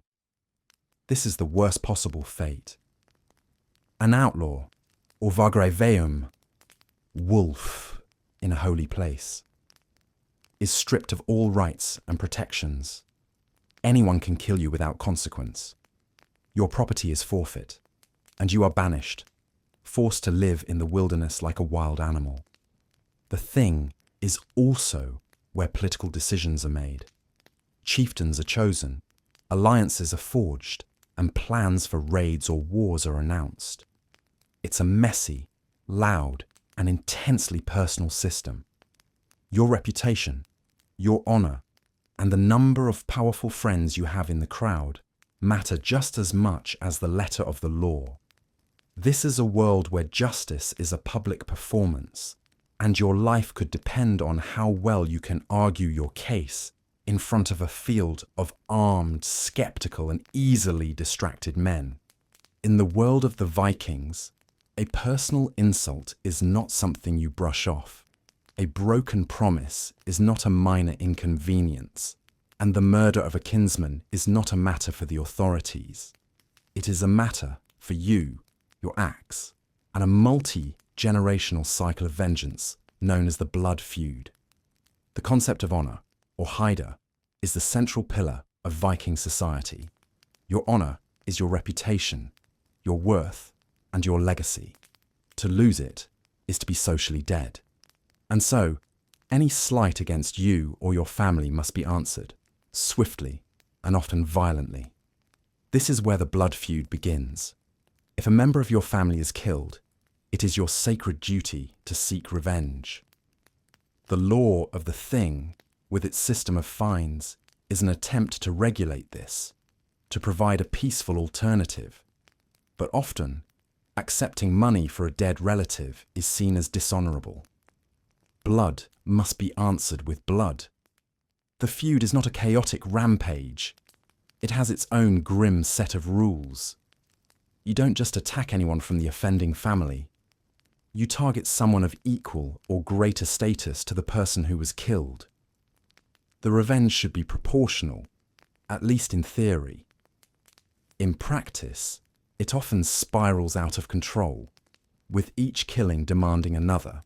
This is the worst possible fate. An outlaw, or vagreveum, wolf in a holy place, is stripped of all rights and protections. Anyone can kill you without consequence. Your property is forfeit, and you are banished, forced to live in the wilderness like a wild animal. The thing is also where political decisions are made. Chieftains are chosen, alliances are forged, and plans for raids or wars are announced. It's a messy, loud, and intensely personal system. Your reputation, your honour, and the number of powerful friends you have in the crowd matter just as much as the letter of the law. This is a world where justice is a public performance, and your life could depend on how well you can argue your case in front of a field of armed, skeptical, and easily distracted men. In the world of the Vikings, a personal insult is not something you brush off. A broken promise is not a minor inconvenience, and the murder of a kinsman is not a matter for the authorities. It is a matter for you, your axe, and a multi-generational cycle of vengeance known as the blood feud. The concept of honour, or Horde, is the central pillar of Viking society. Your honour is your reputation, your worth, and your legacy. To lose it is to be socially dead. And so, any slight against you or your family must be answered, swiftly and often violently. This is where the blood feud begins. If a member of your family is killed, it is your sacred duty to seek revenge. The law of the thing, with its system of fines, is an attempt to regulate this, to provide a peaceful alternative. But often, accepting money for a dead relative is seen as dishonourable. Blood must be answered with blood. The feud is not a chaotic rampage. It has its own grim set of rules. You don't just attack anyone from the offending family. You target someone of equal or greater status to the person who was killed. The revenge should be proportional, at least in theory. In practice, it often spirals out of control, with each killing demanding another,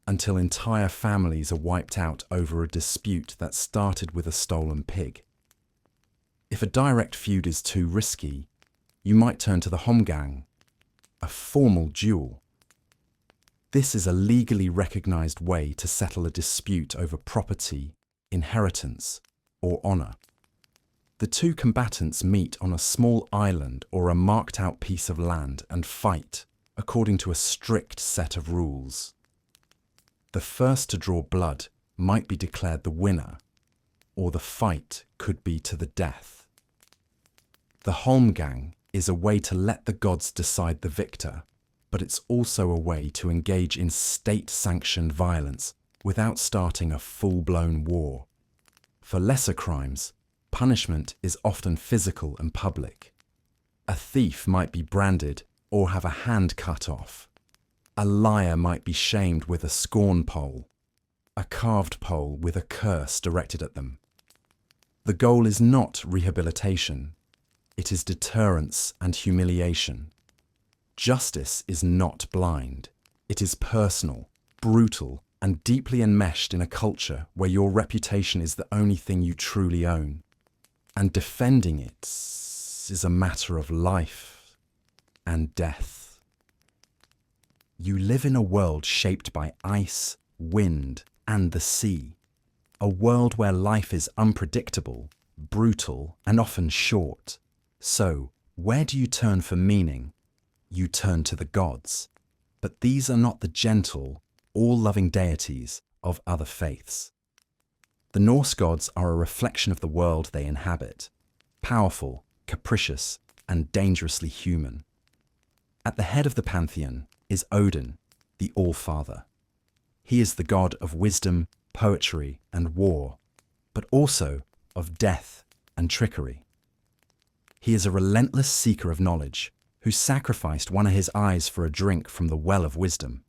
until entire families are wiped out over a dispute that started with a stolen pig. If a direct feud is too risky, you might turn to the Holmgang, a formal duel. This is a legally recognised way to settle a dispute over property, inheritance, or honour. The two combatants meet on a small island or a marked-out piece of land and fight according to a strict set of rules. The first to draw blood might be declared the winner, or the fight could be to the death. The Holmgang is a way to let the gods decide the victor, but it's also a way to engage in state-sanctioned violence without starting a full-blown war. For lesser crimes, punishment is often physical and public. A thief might be branded or have a hand cut off. A liar might be shamed with a scorn pole, a carved pole with a curse directed at them. The goal is not rehabilitation. It is deterrence and humiliation. Justice is not blind. It is personal, brutal, and deeply enmeshed in a culture where your reputation is the only thing you truly own. And defending it is a matter of life and death. You live in a world shaped by ice, wind, and the sea. A world where life is unpredictable, brutal, and often short. So, where do you turn for meaning? You turn to the gods. But these are not the gentle, all-loving deities of other faiths. The Norse gods are a reflection of the world they inhabit, powerful, capricious, and dangerously human. At the head of the pantheon is Odin, the All-Father. He is the god of wisdom, poetry, and war, but also of death and trickery. He is a relentless seeker of knowledge who sacrificed one of his eyes for a drink from the well of wisdom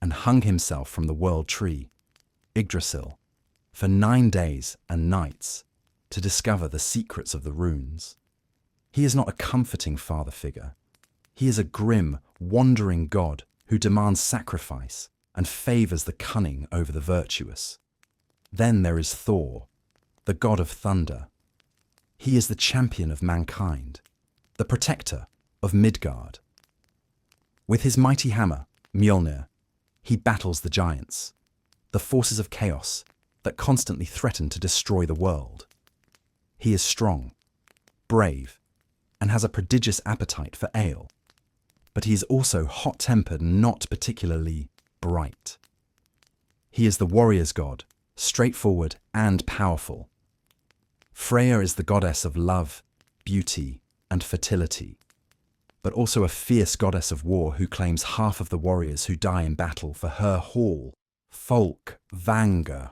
and hung himself from the world tree, Yggdrasil, for 9 days and nights to discover the secrets of the runes. He is not a comforting father figure. He is a grim, wandering god who demands sacrifice and favours the cunning over the virtuous. Then there is Thor, the god of thunder. He is the champion of mankind, the protector of Midgard. With his mighty hammer, Mjolnir, he battles the giants, the forces of chaos that constantly threaten to destroy the world. He is strong, brave, and has a prodigious appetite for ale. But he is also hot-tempered and not particularly bright. He is the warrior's god, straightforward and powerful. Freya is the goddess of love, beauty, and fertility, but also a fierce goddess of war who claims half of the warriors who die in battle for her hall, Folk Vanga.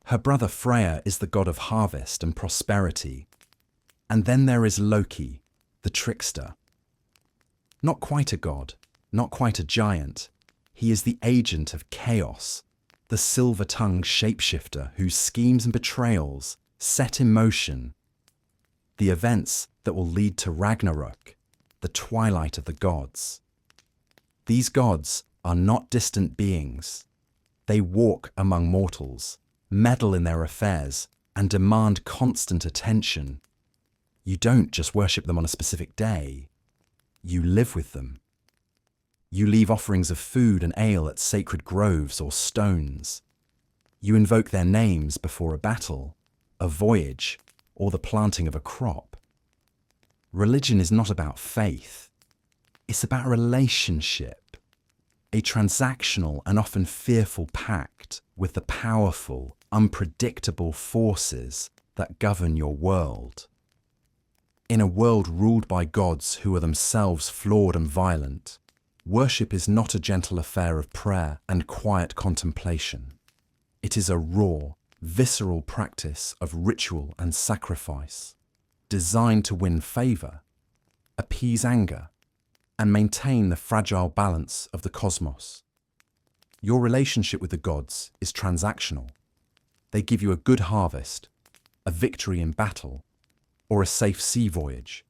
Her brother Freya is the god of harvest and prosperity. And then there is Loki, the trickster. Not quite a god, not quite a giant. He is the agent of chaos, the silver-tongued shapeshifter whose schemes and betrayals set in motion the events that will lead to Ragnarok, the twilight of the gods. These gods are not distant beings. They walk among mortals, meddle in their affairs, and demand constant attention. You don't just worship them on a specific day. You live with them. You leave offerings of food and ale at sacred groves or stones. You invoke their names before a battle, a voyage, or the planting of a crop. Religion is not about faith. It's about relationship, a transactional and often fearful pact with the powerful, unpredictable forces that govern your world. In a world ruled by gods who are themselves flawed and violent, worship is not a gentle affair of prayer and quiet contemplation. It is a raw, visceral practice of ritual and sacrifice, designed to win favour, appease anger, and maintain the fragile balance of the cosmos. Your relationship with the gods is transactional. They give you a good harvest, a victory in battle, or a safe sea voyage,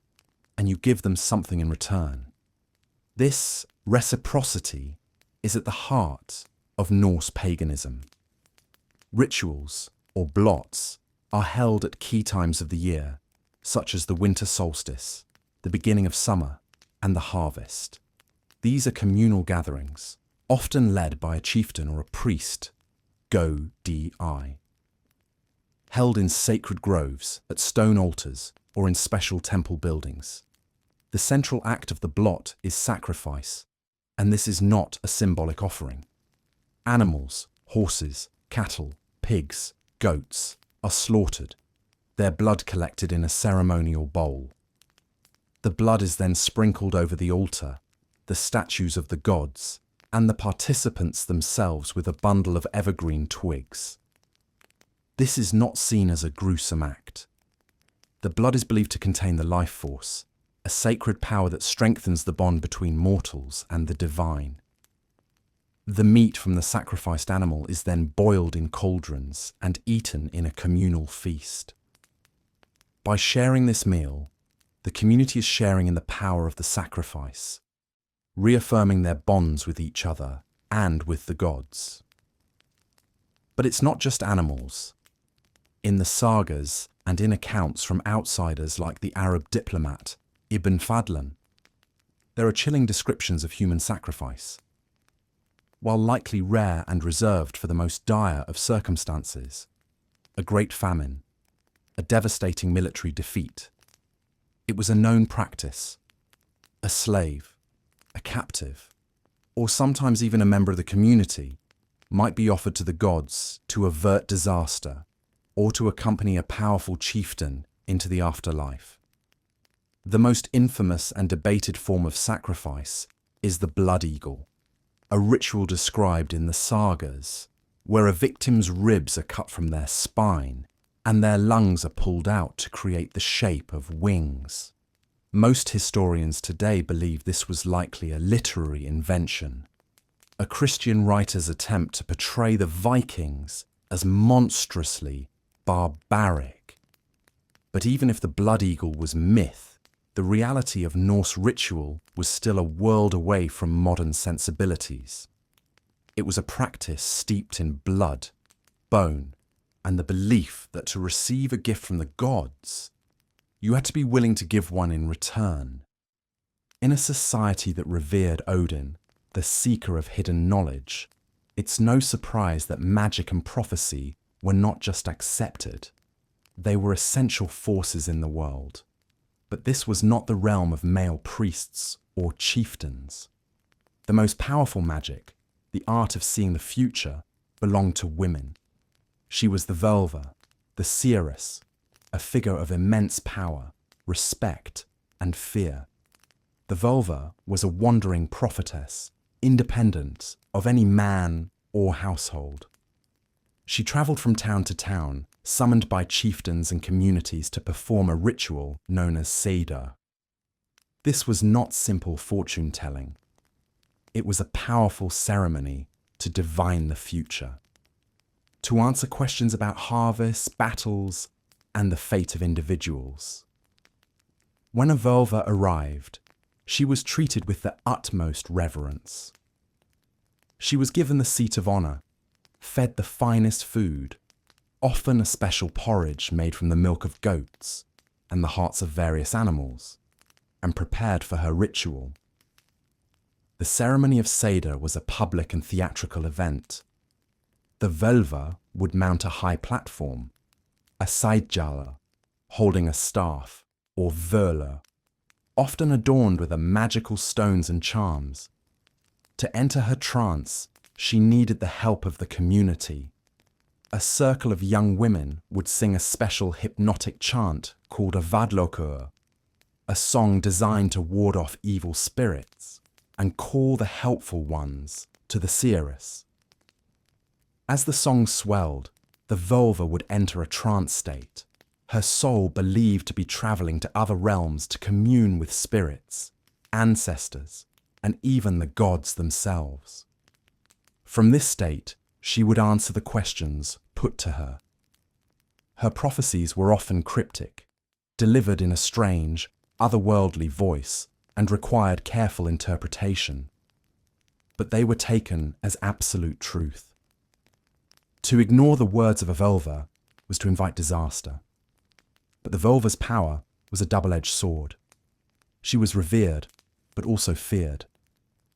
and you give them something in return. This reciprocity is at the heart of Norse paganism. Rituals, or blots, are held at key times of the year, such as the winter solstice, the beginning of summer, and the harvest. These are communal gatherings, often led by a chieftain or a priest, go-di, held in sacred groves, at stone altars, or in special temple buildings. The central act of the blot is sacrifice, and this is not a symbolic offering. Animals, horses, cattle, pigs, goats, are slaughtered, their blood collected in a ceremonial bowl. The blood is then sprinkled over the altar, the statues of the gods, and the participants themselves with a bundle of evergreen twigs. This is not seen as a gruesome act. The blood is believed to contain the life force, a sacred power that strengthens the bond between mortals and the divine. The meat from the sacrificed animal is then boiled in cauldrons and eaten in a communal feast. By sharing this meal, the community is sharing in the power of the sacrifice, reaffirming their bonds with each other and with the gods. But it's not just animals. In the sagas and in accounts from outsiders like the Arab diplomat Ibn Fadlan, there are chilling descriptions of human sacrifice. While likely rare and reserved for the most dire of circumstances, a great famine, a devastating military defeat, it was a known practice. A slave, a captive, or sometimes even a member of the community, might be offered to the gods to avert disaster or to accompany a powerful chieftain into the afterlife. The most infamous and debated form of sacrifice is the blood eagle, a ritual described in the sagas, where a victim's ribs are cut from their spine and their lungs are pulled out to create the shape of wings. Most historians today believe this was likely a literary invention, a Christian writer's attempt to portray the Vikings as monstrously barbaric. But even if the blood eagle was myth, the reality of Norse ritual was still a world away from modern sensibilities. It was a practice steeped in blood, bone, and the belief that to receive a gift from the gods, you had to be willing to give one in return. In a society that revered Odin, the seeker of hidden knowledge, it's no surprise that magic and prophecy were not just accepted, they were essential forces in the world. But this was not the realm of male priests or chieftains. The most powerful magic, the art of seeing the future, belonged to women. She was the Völva, the seeress, a figure of immense power, respect, and fear. The Völva was a wandering prophetess, independent of any man or household. She travelled from town to town, summoned by chieftains and communities to perform a ritual known as Seder. This was not simple fortune-telling. It was a powerful ceremony to divine the future, to answer questions about harvests, battles, and the fate of individuals. When a Völva arrived, she was treated with the utmost reverence. She was given the seat of honour, fed the finest food, often a special porridge made from the milk of goats and the hearts of various animals, and prepared for her ritual. The ceremony of Seder was a public and theatrical event. The Völva would mount a high platform, a seidjala, holding a staff, or völa, often adorned with magical stones and charms. To enter her trance, she needed the help of the community. A circle of young women would sing a special hypnotic chant called a vadlokur, a song designed to ward off evil spirits and call the helpful ones to the seeress. As the song swelled, the Völva would enter a trance state, her soul believed to be travelling to other realms to commune with spirits, ancestors, and even the gods themselves. From this state, she would answer the questions put to her. Her prophecies were often cryptic, delivered in a strange, otherworldly voice, and required careful interpretation. But they were taken as absolute truth. To ignore the words of a Völva was to invite disaster. But the Völva's power was a double-edged sword. She was revered, but also feared.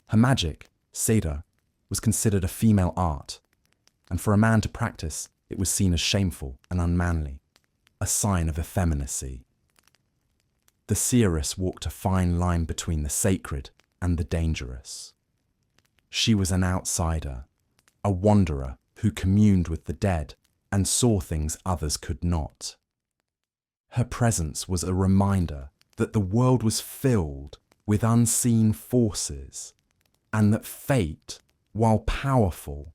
Her magic, Seder, was considered a female art, and for a man to practice, it was seen as shameful and unmanly, a sign of effeminacy. The seeress walked a fine line between the sacred and the dangerous. She was an outsider, a wanderer who communed with the dead and saw things others could not. Her presence was a reminder that the world was filled with unseen forces, and that fate, while powerful,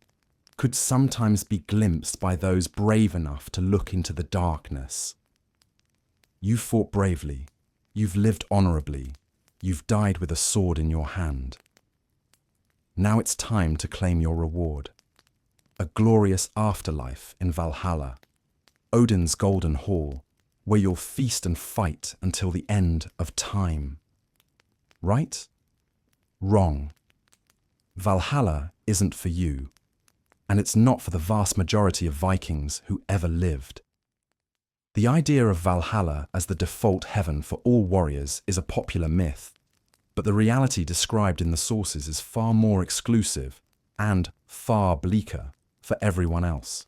could sometimes be glimpsed by those brave enough to look into the darkness. You fought bravely, you've lived honourably, you've died with a sword in your hand. Now it's time to claim your reward. A glorious afterlife in Valhalla, Odin's golden hall, where you'll feast and fight until the end of time. Right? Wrong. Valhalla isn't for you, and it's not for the vast majority of Vikings who ever lived. The idea of Valhalla as the default heaven for all warriors is a popular myth, but the reality described in the sources is far more exclusive and far bleaker for everyone else.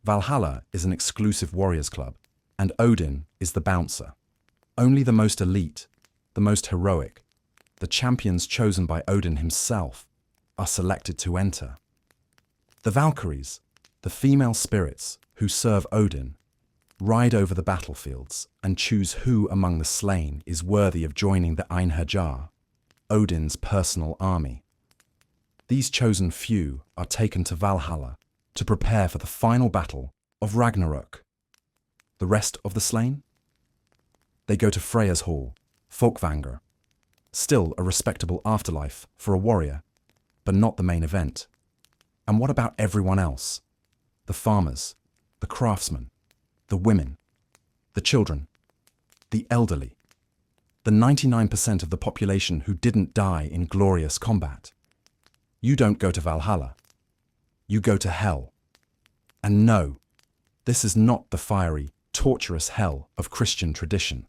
Valhalla is an exclusive warriors club, and Odin is the bouncer. Only the most elite, the most heroic, the champions chosen by Odin himself, are selected to enter. The Valkyries, the female spirits who serve Odin, ride over the battlefields and choose who among the slain is worthy of joining the Einherjar, Odin's personal army. These chosen few are taken to Valhalla to prepare for the final battle of Ragnarök. The rest of the slain? They go to Freya's Hall, Folkvanger, still a respectable afterlife for a warrior, but not the main event. And what about everyone else? The farmers, the craftsmen, the women, the children, the elderly, the 99% of the population who didn't die in glorious combat. You don't go to Valhalla. You go to hell. And no, this is not the fiery, torturous hell of Christian tradition.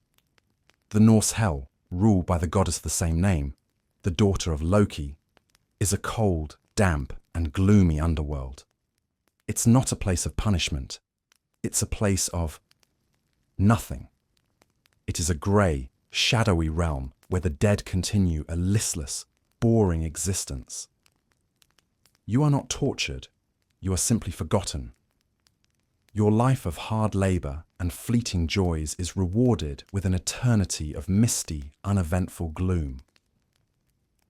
The Norse hell, ruled by the goddess of the same name, the daughter of Loki, is a cold, damp, and gloomy underworld. It's not a place of punishment. It's a place of nothing. It is a grey, shadowy realm where the dead continue a listless, boring existence. You are not tortured, you are simply forgotten. Your life of hard labour and fleeting joys is rewarded with an eternity of misty, uneventful gloom.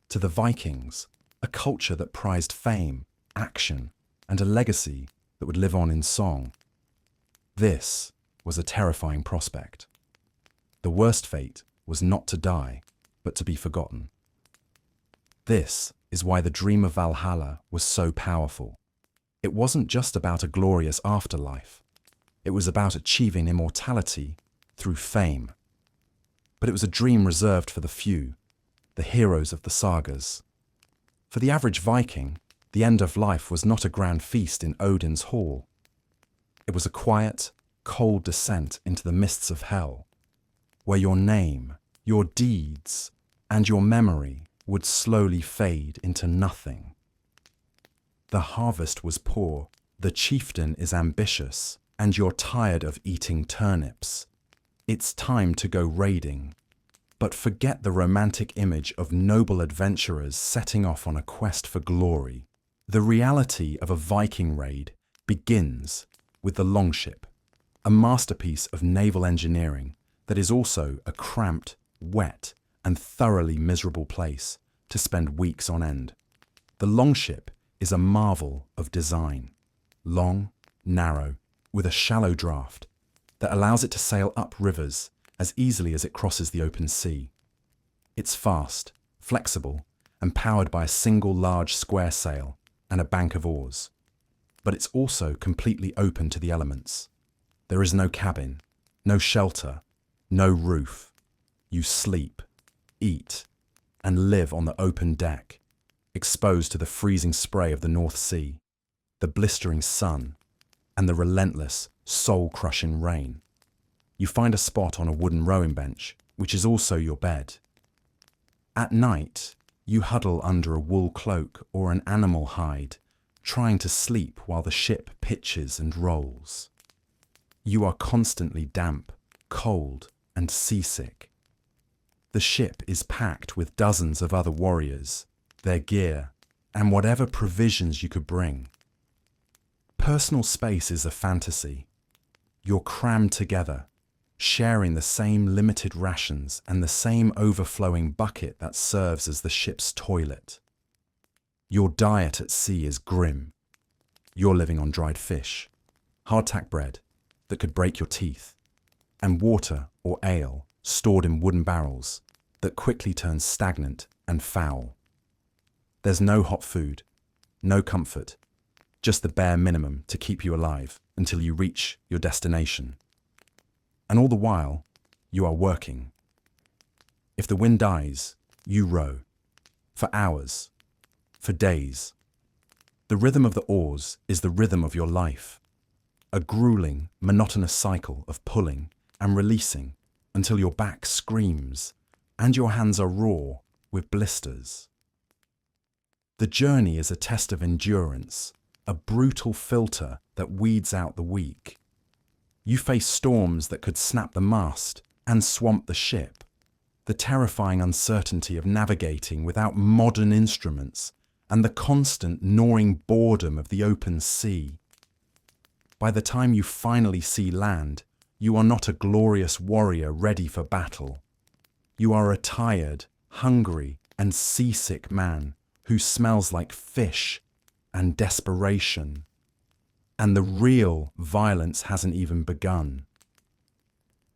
To the Vikings, a culture that prized fame, action, and a legacy that would live on in song, this was a terrifying prospect. The worst fate was not to die, but to be forgotten. This is why the dream of Valhalla was so powerful. It wasn't just about a glorious afterlife. It was about achieving immortality through fame. But it was a dream reserved for the few, the heroes of the sagas. For the average Viking, the end of life was not a grand feast in Odin's hall. It was a quiet, cold descent into the mists of hell, where your name, your deeds, and your memory would slowly fade into nothing. The harvest was poor, the chieftain is ambitious, and you're tired of eating turnips. It's time to go raiding. But forget the romantic image of noble adventurers setting off on a quest for glory. The reality of a Viking raid begins with the longship, a masterpiece of naval engineering that is also a cramped, wet, and thoroughly miserable place to spend weeks on end. The longship is a marvel of design, long, narrow, with a shallow draft that allows it to sail up rivers as easily as it crosses the open sea. It's fast, flexible, and powered by a single large square sail and a bank of oars. But it's also completely open to the elements. There is no cabin, no shelter, no roof. You sleep, eat, and live on the open deck, exposed to the freezing spray of the North Sea, the blistering sun, and the relentless, soul-crushing rain. You find a spot on a wooden rowing bench, which is also your bed. At night, you huddle under a wool cloak or an animal hide, trying to sleep while the ship pitches and rolls. You are constantly damp, cold, and seasick. The ship is packed with dozens of other warriors, their gear, and whatever provisions you could bring. Personal space is a fantasy. You're crammed together, sharing the same limited rations and the same overflowing bucket that serves as the ship's toilet. Your diet at sea is grim. You're living on dried fish, hardtack bread that could break your teeth, and water or ale stored in wooden barrels that quickly turns stagnant and foul. There's no hot food, no comfort, just the bare minimum to keep you alive until you reach your destination. And all the while, you are working. If the wind dies, you row. For hours. For days. The rhythm of the oars is the rhythm of your life. A grueling, monotonous cycle of pulling and releasing until your back screams and your hands are raw with blisters. The journey is a test of endurance, a brutal filter that weeds out the weak. You face storms that could snap the mast and swamp the ship, The terrifying uncertainty of navigating without modern instruments, and the constant gnawing boredom of the open sea. By the time you finally see land, you are not a glorious warrior ready for battle. You are a tired, hungry, and seasick man who smells like fish and desperation. And the real violence hasn't even begun.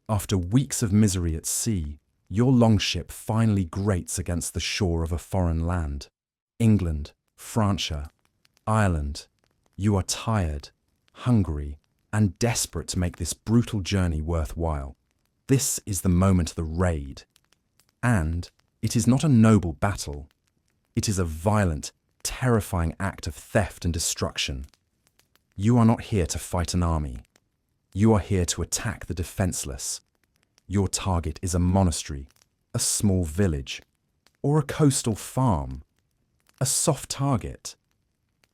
After weeks of misery at sea, your longship finally grates against the shore of a foreign land. England, France, Ireland. You are tired, hungry, and desperate to make this brutal journey worthwhile. This is the moment of the raid. And it is not a noble battle. It is a violent, terrifying act of theft and destruction. You are not here to fight an army. You are here to attack the defenseless. Your target is a monastery, a small village, or a coastal farm. A soft target.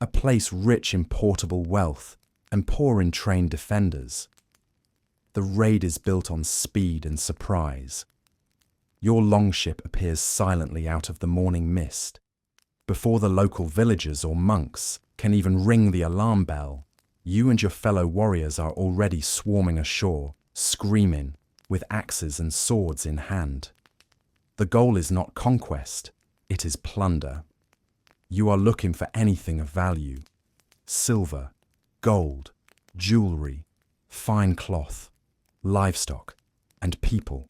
A place rich in portable wealth and poor in trained defenders. The raid is built on speed and surprise. Your longship appears silently out of the morning mist. Before the local villagers or monks can even ring the alarm bell, you and your fellow warriors are already swarming ashore, screaming, with axes and swords in hand. The goal is not conquest, it is plunder. You are looking for anything of value: silver, gold, jewelry, fine cloth, livestock, and people.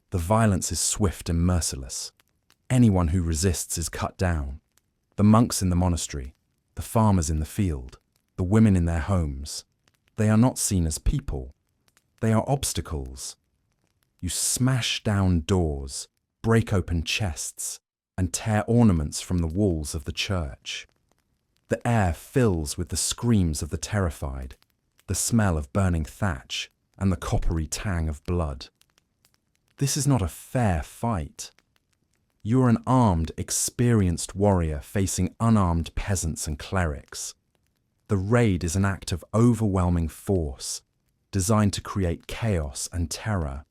The violence is swift and merciless. Anyone who resists is cut down. The monks in the monastery, the farmers in the field, the women in their homes. They are not seen as people. They are obstacles. You smash down doors, break open chests, and tear ornaments from the walls of the church. The air fills with the screams of the terrified, the smell of burning thatch, and the coppery tang of blood. This is not a fair fight. You are an armed, experienced warrior facing unarmed peasants and clerics. The raid is an act of overwhelming force, designed to create chaos and terror,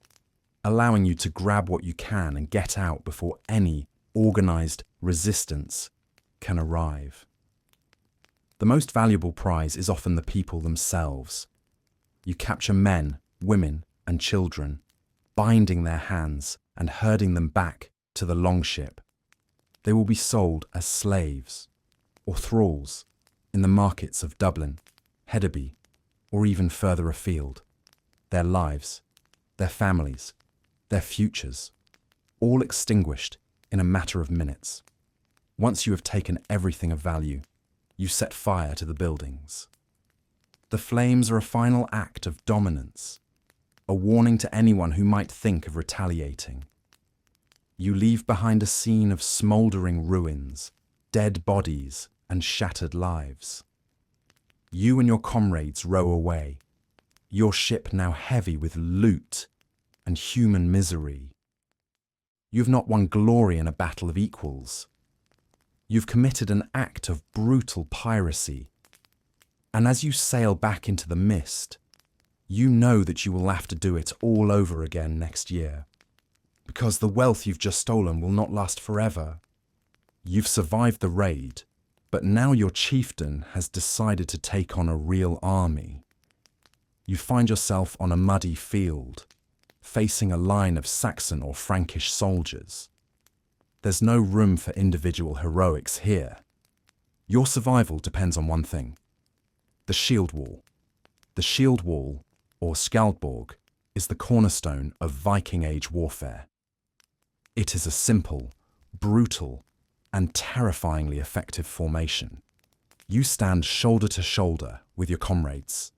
allowing you to grab what you can and get out before any organized resistance can arrive. The most valuable prize is often the people themselves. You capture men, women, and children, binding their hands and herding them back to the longship. They will be sold as slaves or thralls in the markets of Dublin, Hedeby, or even further afield. Their lives, their families, their futures, all extinguished in a matter of minutes. Once you have taken everything of value, you set fire to the buildings. The flames are a final act of dominance, a warning to anyone who might think of retaliating. You leave behind a scene of smouldering ruins, dead bodies, and shattered lives. You and your comrades row away, your ship now heavy with loot and human misery. You've not won glory in a battle of equals. You've committed an act of brutal piracy. And as you sail back into the mist, you know that you will have to do it all over again next year. Because the wealth you've just stolen will not last forever. You've survived the raid, but now your chieftain has decided to take on a real army. You find yourself on a muddy field, facing a line of Saxon or Frankish soldiers. There's no room for individual heroics here. Your survival depends on one thing: the shield wall. The shield wall, or Skjaldborg, is the cornerstone of Viking Age warfare. It is a simple, brutal, and terrifyingly effective formation. You stand shoulder to shoulder with your comrades,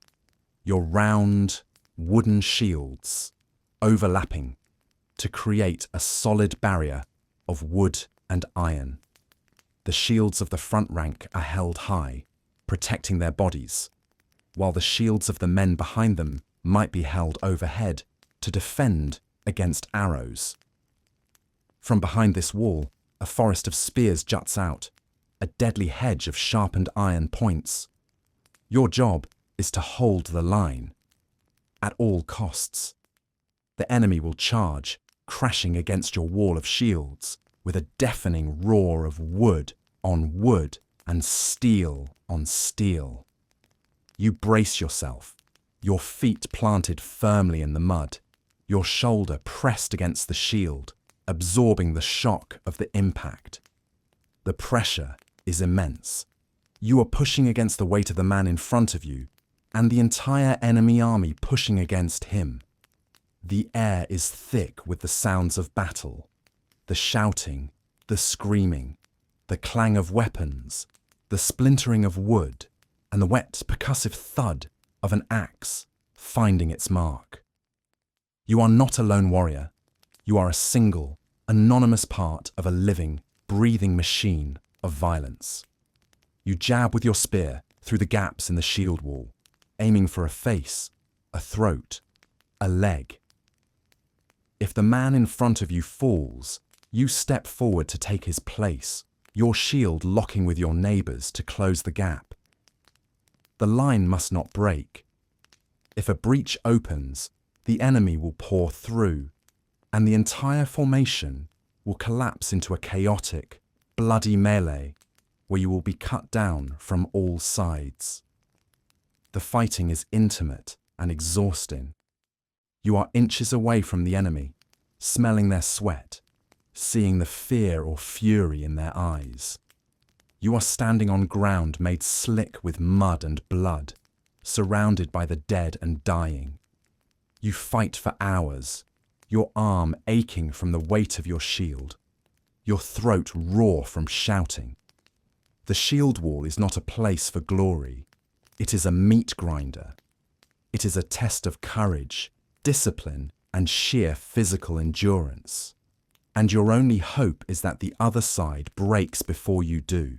your round, wooden shields overlapping to create a solid barrier of wood and iron. The shields of the front rank are held high, protecting their bodies, while the shields of the men behind them might be held overhead to defend against arrows. From behind this wall, a forest of spears juts out, a deadly hedge of sharpened iron points. Your job is to hold the line at all costs. The enemy will charge, crashing against your wall of shields with a deafening roar of wood on wood and steel on steel. You brace yourself, your feet planted firmly in the mud, your shoulder pressed against the shield, absorbing the shock of the impact. The pressure is immense. You are pushing against the weight of the man in front of you, and the entire enemy army pushing against him. The air is thick with the sounds of battle, the shouting, the screaming, the clang of weapons, the splintering of wood, and the wet, percussive thud of an axe finding its mark. You are not a lone warrior. You are a single, anonymous part of a living, breathing machine of violence. You jab with your spear through the gaps in the shield wall, aiming for a face, a throat, a leg. If the man in front of you falls, you step forward to take his place, your shield locking with your neighbour's to close the gap. The line must not break. If a breach opens, the enemy will pour through, and the entire formation will collapse into a chaotic, bloody melee where you will be cut down from all sides. The fighting is intimate and exhausting. You are inches away from the enemy, smelling their sweat, seeing the fear or fury in their eyes. You are standing on ground made slick with mud and blood, surrounded by the dead and dying. You fight for hours, your arm aching from the weight of your shield, your throat raw from shouting. The shield wall is not a place for glory. It is a meat grinder. It is a test of courage, discipline, and sheer physical endurance. And your only hope is that the other side breaks before you do.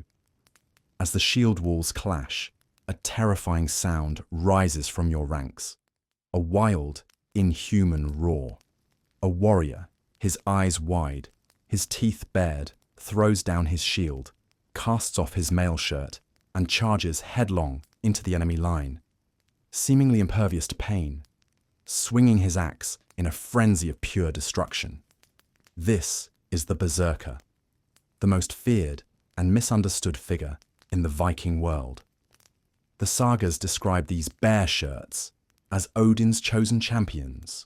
As the shield walls clash, a terrifying sound rises from your ranks. A wild, inhuman roar. A warrior, his eyes wide, his teeth bared, throws down his shield, casts off his mail shirt, and charges headlong into the enemy line, seemingly impervious to pain, swinging his axe in a frenzy of pure destruction. This is the Berserker, the most feared and misunderstood figure in the Viking world. The sagas describe these bear shirts as Odin's chosen champions,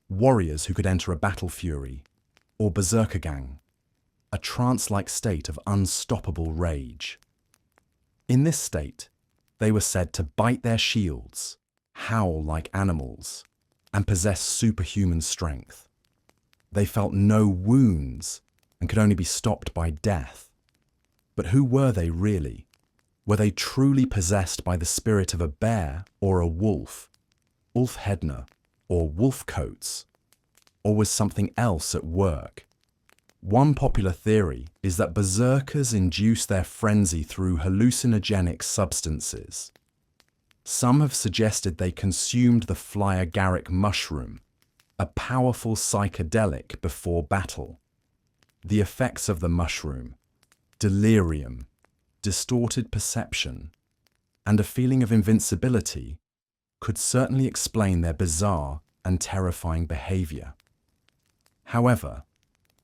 warriors who could enter a battle fury, or Berserker gang, a trance-like state of unstoppable rage. In this state, they were said to bite their shields, howl like animals, and possess superhuman strength. They felt no wounds and could only be stopped by death. But who were they really? Were they truly possessed by the spirit of a bear or a wolf, Ulfhedna or wolfcoats? Or was something else at work? One popular theory is that berserkers induce their frenzy through hallucinogenic substances. Some have suggested they consumed the fly agaric mushroom, a powerful psychedelic before battle. The effects of the mushroom, delirium, distorted perception, and a feeling of invincibility could certainly explain their bizarre and terrifying behavior. However,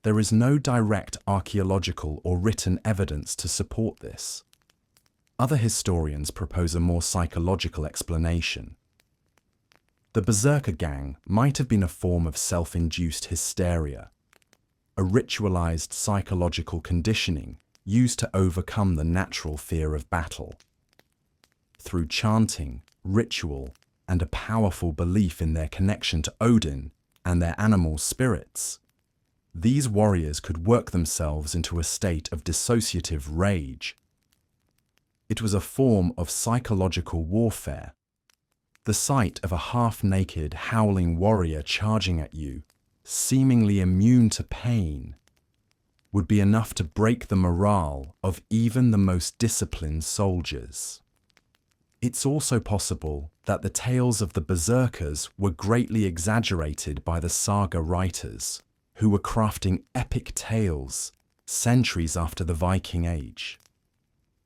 there is no direct archaeological or written evidence to support this. Other historians propose a more psychological explanation. The Berserker gang might have been a form of self-induced hysteria, a ritualized psychological conditioning used to overcome the natural fear of battle. Through chanting, ritual, and a powerful belief in their connection to Odin and their animal spirits, these warriors could work themselves into a state of dissociative rage. It was a form of psychological warfare. The sight of a half-naked, howling warrior charging at you, seemingly immune to pain, would be enough to break the morale of even the most disciplined soldiers. It's also possible that the tales of the berserkers were greatly exaggerated by the saga writers, who were crafting epic tales centuries after the Viking Age.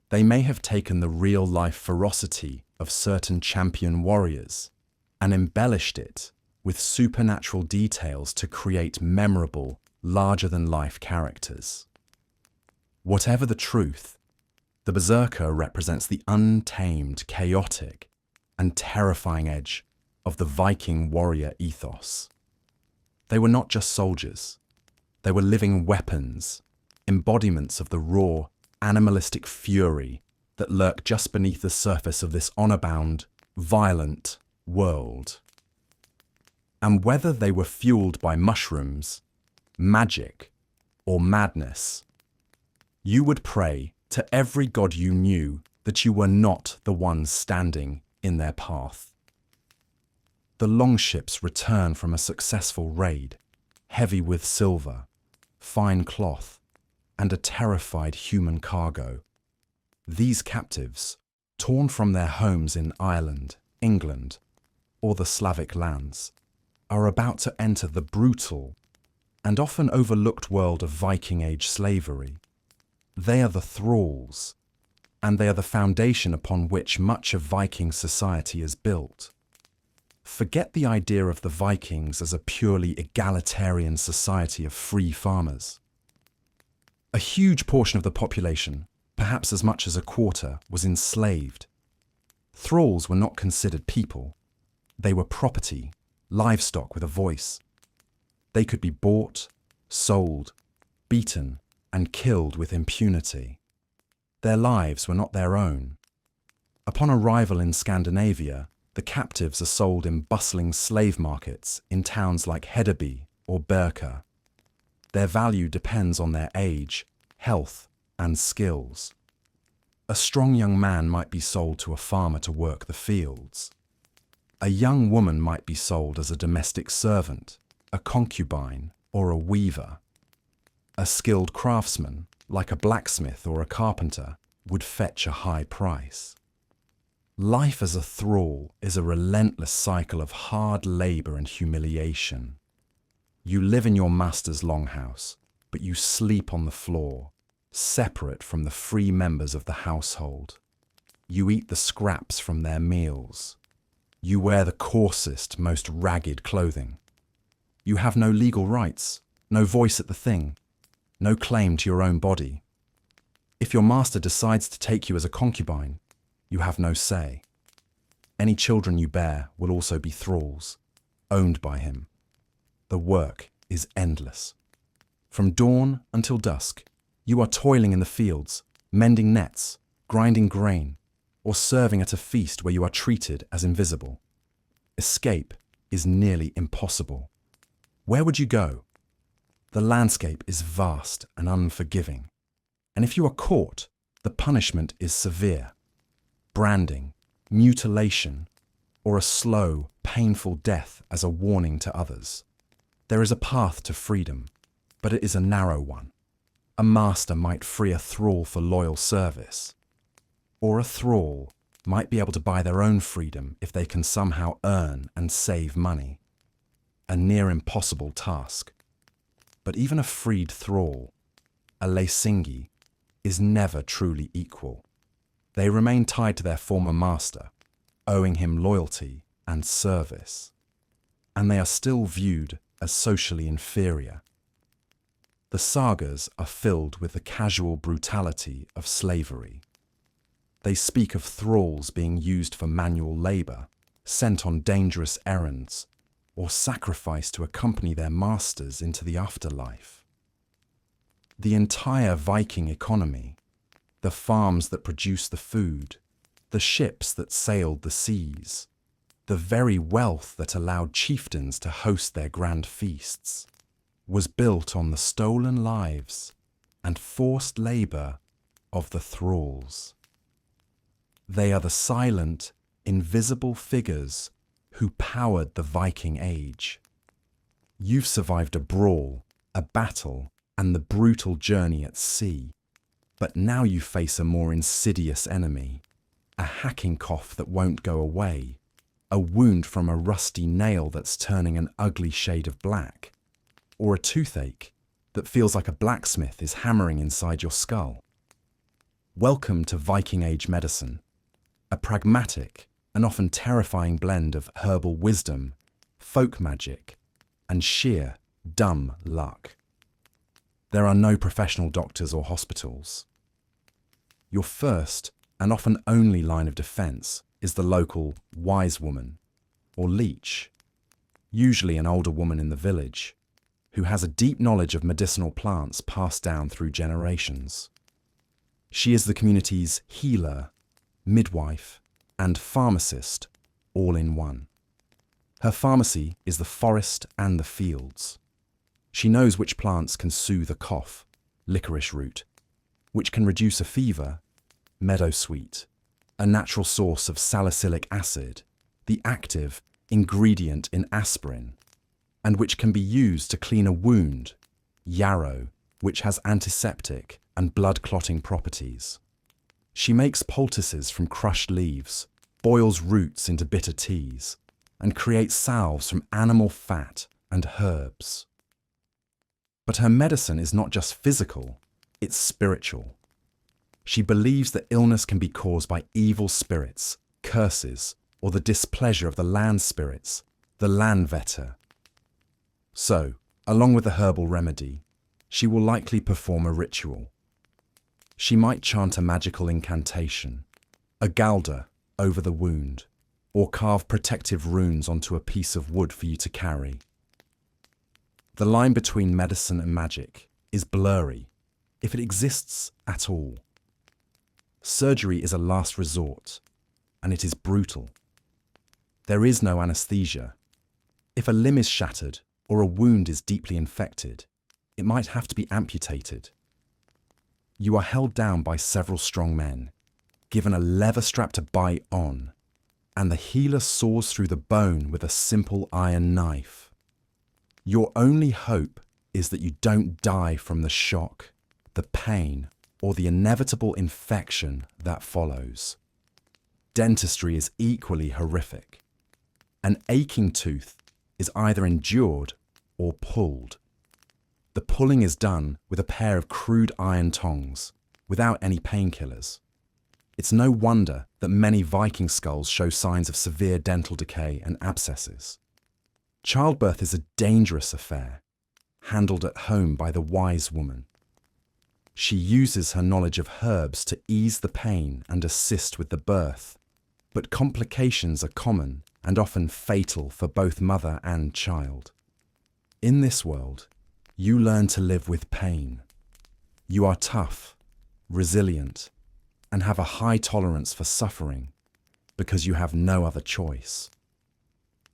They may have taken the real-life ferocity of certain champion warriors and embellished it with supernatural details to create memorable, larger-than-life characters. Whatever the truth, the Berserker represents the untamed, chaotic, and terrifying edge of the Viking warrior ethos. They were not just soldiers. They were living weapons, embodiments of the raw, animalistic fury that lurk just beneath the surface of this honor-bound, violent world. And whether they were fueled by mushrooms, magic, or madness, you would pray to every god you knew that you were not the ones standing in their path. The longships return from a successful raid, heavy with silver, fine cloth, and a terrified human cargo. These captives, torn from their homes in Ireland, England, or the Slavic lands, are about to enter the brutal and often overlooked world of Viking Age slavery. They are the thralls, and they are the foundation upon which much of Viking society is built. Forget the idea of the Vikings as a purely egalitarian society of free farmers. A huge portion of the population, perhaps as much as a quarter, was enslaved. Thralls were not considered people. They were property, livestock with a voice. They could be bought, sold, beaten, and killed with impunity. Their lives were not their own. Upon arrival in Scandinavia, the captives are sold in bustling slave markets in towns like Hedeby or Berka. Their value depends on their age, health, and skills. A strong young man might be sold to a farmer to work the fields. A young woman might be sold as a domestic servant, a concubine, or a weaver. A skilled craftsman, like a blacksmith or a carpenter, would fetch a high price. Life as a thrall is a relentless cycle of hard labor and humiliation. You live in your master's longhouse, but you sleep on the floor, separate from the free members of the household. You eat the scraps from their meals. You wear the coarsest, most ragged clothing. You have no legal rights, no voice at the thing, no claim to your own body. If your master decides to take you as a concubine, you have no say. Any children you bear will also be thralls, owned by him. The work is endless. From dawn until dusk, you are toiling in the fields, mending nets, grinding grain, or serving at a feast where you are treated as invisible. Escape is nearly impossible. Where would you go? The landscape is vast and unforgiving, and if you are caught, the punishment is severe. Branding, mutilation, or a slow, painful death as a warning to others. There is a path to freedom, but it is a narrow one. A master might free a thrall for loyal service, or a thrall might be able to buy their own freedom if they can somehow earn and save money. A near impossible task. But even a freed thrall, a leisingi, is never truly equal. They remain tied to their former master, owing him loyalty and service. And they are still viewed as socially inferior. The sagas are filled with the casual brutality of slavery. They speak of thralls being used for manual labor, sent on dangerous errands, or sacrificed to accompany their masters into the afterlife. The entire Viking economy, the farms that produce the food, the ships that sailed the seas, the very wealth that allowed chieftains to host their grand feasts, was built on the stolen lives and forced labor of the thralls. They are the silent, invisible figures who powered the Viking Age. You've survived a brawl, a battle, and the brutal journey at sea, but now you face a more insidious enemy, a hacking cough that won't go away, a wound from a rusty nail that's turning an ugly shade of black, or a toothache that feels like a blacksmith is hammering inside your skull. Welcome to Viking Age medicine, a pragmatic and often terrifying blend of herbal wisdom folk magic, and sheer, dumb luck. There are no professional doctors or hospitals. Your first, and often only line of defense, is the local wise woman, or leech, usually an older woman in the village, who has a deep knowledge of medicinal plants passed down through generations. She is the community's healer, midwife, and pharmacist, all in one. Her pharmacy is the forest and the fields. She knows which plants can soothe a cough, licorice root, which can reduce a fever, meadowsweet, a natural source of salicylic acid, the active ingredient in aspirin, and which can be used to clean a wound, yarrow, which has antiseptic and blood-clotting properties. She makes poultices from crushed leaves, boils roots into bitter teas, and creates salves from animal fat and herbs. But her medicine is not just physical, it's spiritual. She believes that illness can be caused by evil spirits, curses, or the displeasure of the land spirits, the landvetter. So, along with the herbal remedy, she will likely perform a ritual. She might chant a magical incantation, a galder over the wound, or carve protective runes onto a piece of wood for you to carry. The line between medicine and magic is blurry, if it exists at all. Surgery is a last resort, and it is brutal. There is no anesthesia. If a limb is shattered or a wound is deeply infected, it might have to be amputated. You are held down by several strong men, given a leather strap to bite on, and the healer saws through the bone with a simple iron knife. Your only hope is that you don't die from the shock, the pain, or the inevitable infection that follows. Dentistry is equally horrific. An aching tooth is either endured or pulled. The pulling is done with a pair of crude iron tongs, without any painkillers. It's no wonder that many Viking skulls show signs of severe dental decay and abscesses. Childbirth is a dangerous affair, handled at home by the wise woman. She uses her knowledge of herbs to ease the pain and assist with the birth, but complications are common and often fatal for both mother and child. In this world, you learn to live with pain. You are tough, resilient, and have a high tolerance for suffering because you have no other choice.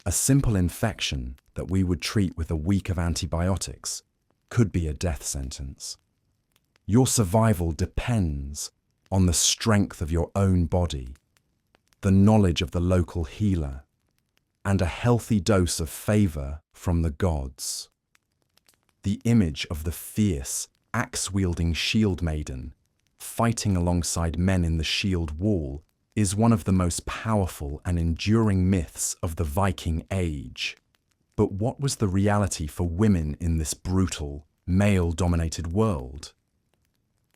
A simple infection that we would treat with a week of antibiotics could be a death sentence. Your survival depends on the strength of your own body, the knowledge of the local healer, and a healthy dose of favour from the gods. The image of the fierce, axe-wielding shield maiden fighting alongside men in the shield wall is one of the most powerful and enduring myths of the Viking Age. But what was the reality for women in this brutal, male-dominated world?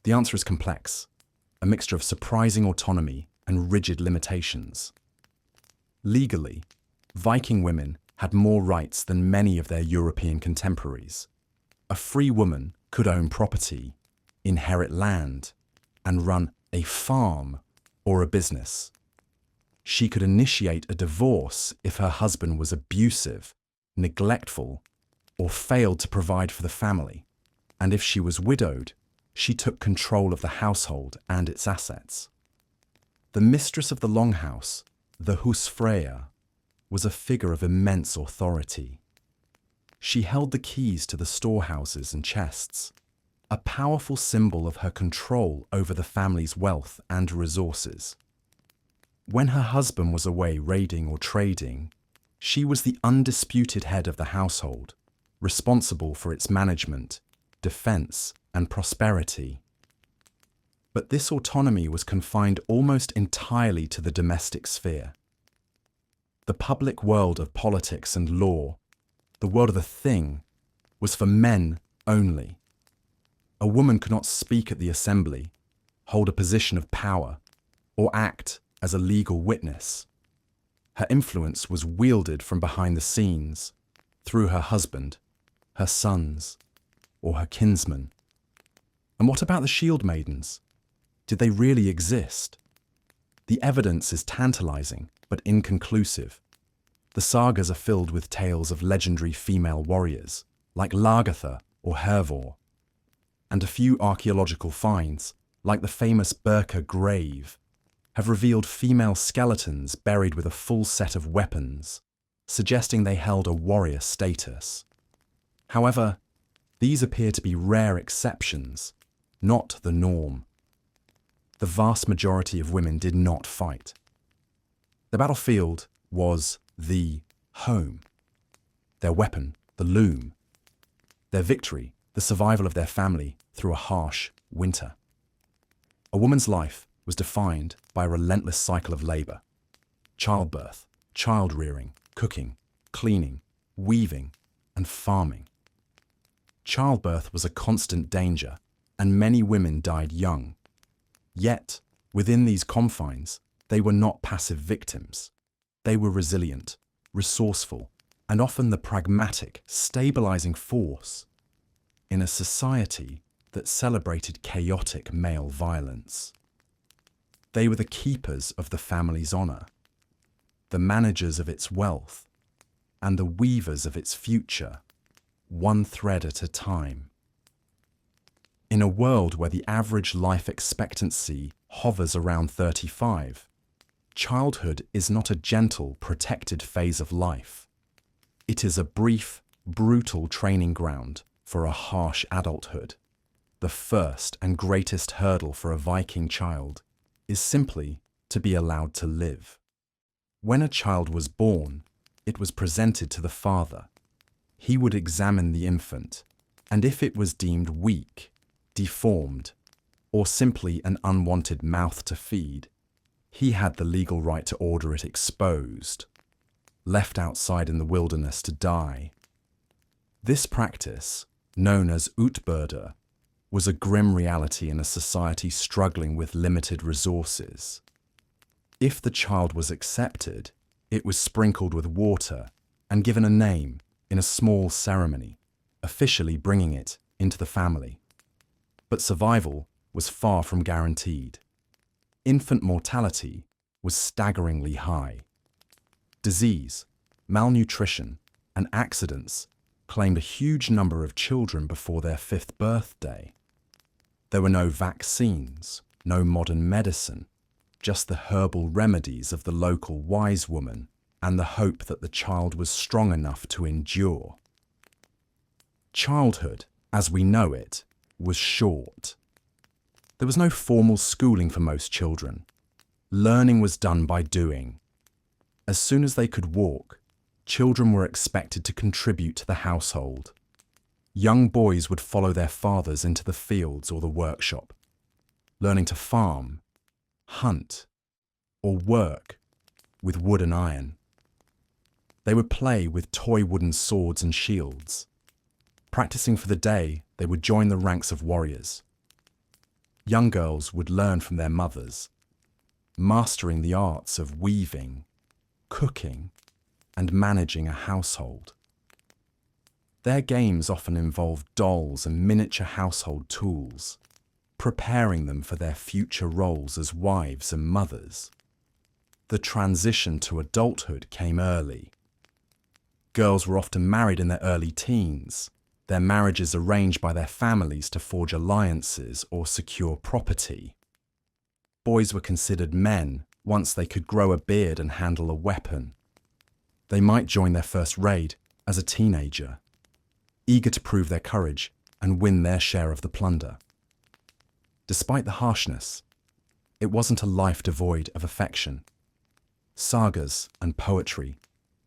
The answer is complex, a mixture of surprising autonomy and rigid limitations. Legally, Viking women had more rights than many of their European contemporaries. A free woman could own property, inherit land, and run a farm or a business. She could initiate a divorce if her husband was abusive, neglectful, or failed to provide for the family. And if she was widowed, she took control of the household and its assets. The mistress of the longhouse, the husfreyja, was a figure of immense authority. She held the keys to the storehouses and chests, a powerful symbol of her control over the family's wealth and resources. When her husband was away raiding or trading, she was the undisputed head of the household, responsible for its management, defense, and prosperity. But this autonomy was confined almost entirely to the domestic sphere. The public world of politics and law, the world of the thing, was for men only. A woman could not speak at the assembly, hold a position of power, or act as a legal witness. Her influence was wielded from behind the scenes, through her husband, her sons, or her kinsmen. And what about the shield maidens? Did they really exist? The evidence is tantalizing, but inconclusive. The sagas are filled with tales of legendary female warriors, like Lagertha or Hervor, and a few archaeological finds, like the famous Birka grave, have revealed female skeletons buried with a full set of weapons, suggesting they held a warrior status. However, these appear to be rare exceptions, not the norm. The vast majority of women did not fight. The battlefield was the home, their weapon, the loom, their victory, the survival of their family through a harsh winter. A woman's life was defined by a relentless cycle of labour: childbirth, child-rearing, cooking, cleaning, weaving, and farming. Childbirth was a constant danger, and many women died young. Yet, within these confines, they were not passive victims. They were resilient, resourceful, and often the pragmatic, stabilizing force in a society that celebrated chaotic male violence. They were the keepers of the family's honor, the managers of its wealth, and the weavers of its future, one thread at a time. In a world where the average life expectancy hovers around 35, childhood is not a gentle, protected phase of life. It is a brief, brutal training ground for a harsh adulthood. The first and greatest hurdle for a Viking child is simply to be allowed to live. When a child was born, it was presented to the father. He would examine the infant, and if it was deemed weak, deformed, or simply an unwanted mouth to feed, he had the legal right to order it exposed, left outside in the wilderness to die. This practice, known as utbyrda, was a grim reality in a society struggling with limited resources. If the child was accepted, it was sprinkled with water and given a name in a small ceremony, officially bringing it into the family. But survival was far from guaranteed. Infant mortality was staggeringly high. Disease, malnutrition, and accidents claimed a huge number of children before their 5th birthday. There were no vaccines, no modern medicine, just the herbal remedies of the local wise woman and the hope that the child was strong enough to endure. Childhood, as we know it, was short. There was no formal schooling for most children. Learning was done by doing. As soon as they could walk, children were expected to contribute to the household. Young boys would follow their fathers into the fields or the workshop, learning to farm, hunt, or work with wood and iron. They would play with toy wooden swords and shields. Practicing for the day, they would join the ranks of warriors. Young girls would learn from their mothers, mastering the arts of weaving, cooking, and managing a household. Their games often involved dolls and miniature household tools, preparing them for their future roles as wives and mothers. The transition to adulthood came early. Girls were often married in their early teens, their marriages arranged by their families to forge alliances or secure property. Boys were considered men once they could grow a beard and handle a weapon. They might join their first raid as a teenager, eager to prove their courage and win their share of the plunder. Despite the harshness, it wasn't a life devoid of affection. Sagas and poetry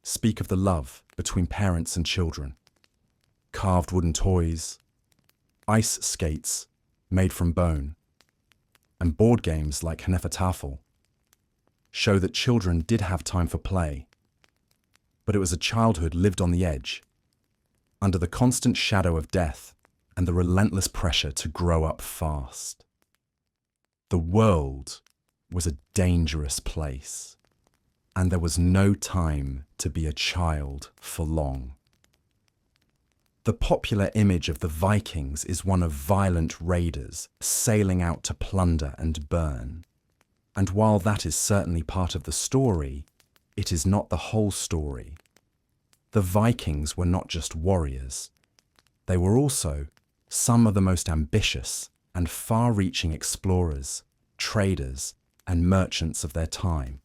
speak of the love between parents and children. Carved wooden toys, ice skates made from bone, and board games like Hnefatafel show that children did have time for play, but it was a childhood lived on the edge, under the constant shadow of death and the relentless pressure to grow up fast. The world was a dangerous place. and there was no time to be a child for long. The popular image of the Vikings is one of violent raiders sailing out to plunder and burn. And while that is certainly part of the story, it is not the whole story. The Vikings were not just warriors. They were also some of the most ambitious and far-reaching explorers, traders, and merchants of their time.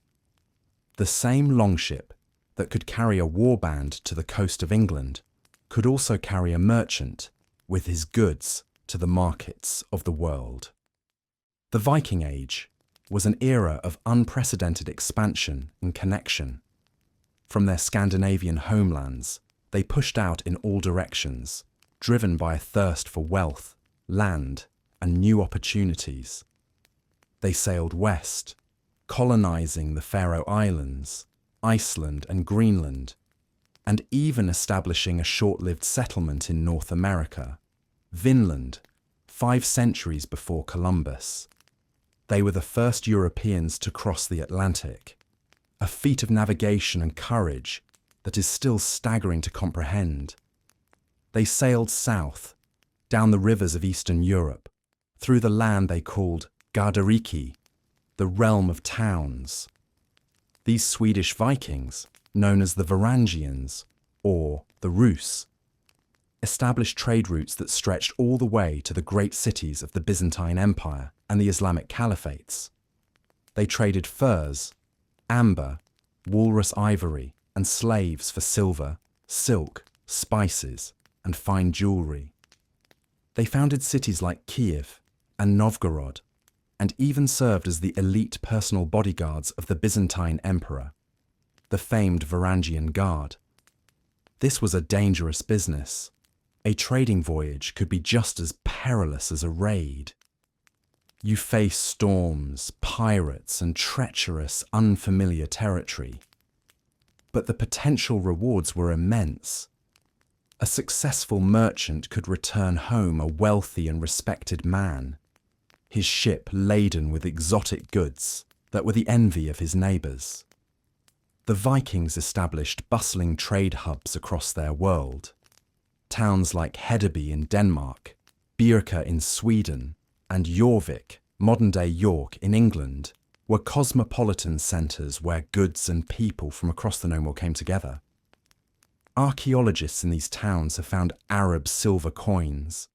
The same longship that could carry a warband to the coast of England could also carry a merchant with his goods to the markets of the world. The Viking Age was an era of unprecedented expansion and connection. From their Scandinavian homelands, they pushed out in all directions, driven by a thirst for wealth, land, and new opportunities. They sailed west, colonizing the Faroe Islands, Iceland, and Greenland, and even establishing a short-lived settlement in North America, Vinland, 5 centuries before Columbus. They were the first Europeans to cross the Atlantic, a feat of navigation and courage that is still staggering to comprehend. They sailed south, down the rivers of Eastern Europe, through the land they called Gardariki, the realm of towns. These Swedish Vikings, known as the Varangians, or the Rus, established trade routes that stretched all the way to the great cities of the Byzantine Empire and the Islamic caliphates. They traded furs, amber, walrus ivory, and slaves for silver, silk, spices, and fine jewelry. They founded cities like Kiev and Novgorod, and even served as the elite personal bodyguards of the Byzantine emperor, the famed Varangian Guard. This was a dangerous business. A trading voyage could be just as perilous as a raid. You face storms, pirates, and treacherous, unfamiliar territory. But the potential rewards were immense. A successful merchant could return home a wealthy and respected man, his ship laden with exotic goods that were the envy of his neighbours. The Vikings established bustling trade hubs across their world. Towns like Hedeby in Denmark, Birka in Sweden, and Jorvik, modern-day York in England, were cosmopolitan centres where goods and people from across the known world came together. Archaeologists in these towns have found Arab silver coins,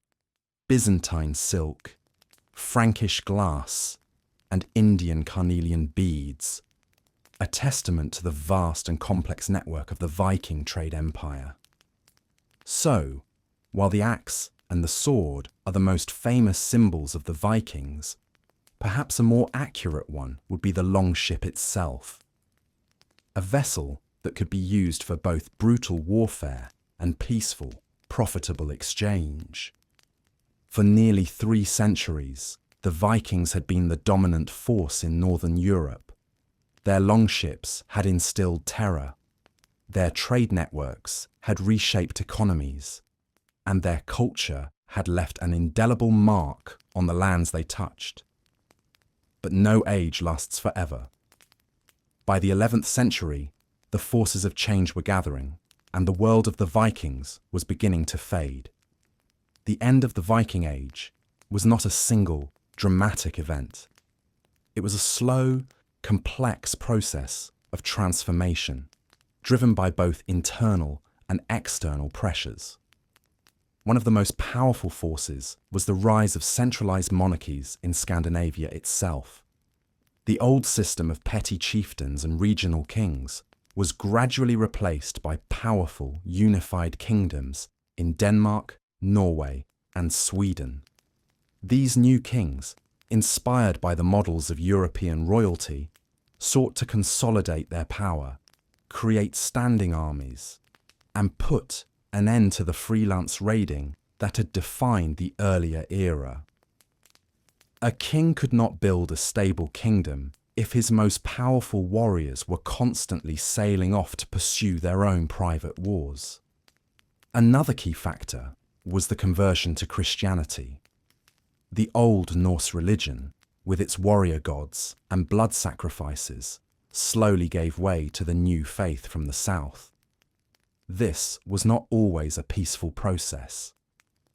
Byzantine silk, Frankish glass, and Indian carnelian beads, a testament to the vast and complex network of the Viking trade empire. So, while the axe and the sword are the most famous symbols of the Vikings, perhaps a more accurate one would be the longship itself, a vessel that could be used for both brutal warfare and peaceful, profitable exchange. For nearly 3 centuries, the Vikings had been the dominant force in northern Europe. Their longships had instilled terror. Their trade networks had reshaped economies, and their culture had left an indelible mark on the lands they touched. But no age lasts forever. By the 11th century, the forces of change were gathering, and the world of the Vikings was beginning to fade. The end of the Viking Age was not a single, dramatic event. It was a slow, complex process of transformation, driven by both internal and external pressures. One of the most powerful forces was the rise of centralized monarchies in Scandinavia itself. The old system of petty chieftains and regional kings was gradually replaced by powerful, unified kingdoms in Denmark, Norway, and Sweden. These new kings, inspired by the models of European royalty, sought to consolidate their power, create standing armies, and put an end to the freelance raiding that had defined the earlier era. A king could not build a stable kingdom if his most powerful warriors were constantly sailing off to pursue their own private wars. Another key factor was the conversion to Christianity. The old Norse religion, with its warrior gods and blood sacrifices, slowly gave way to the new faith from the south. This was not always a peaceful process.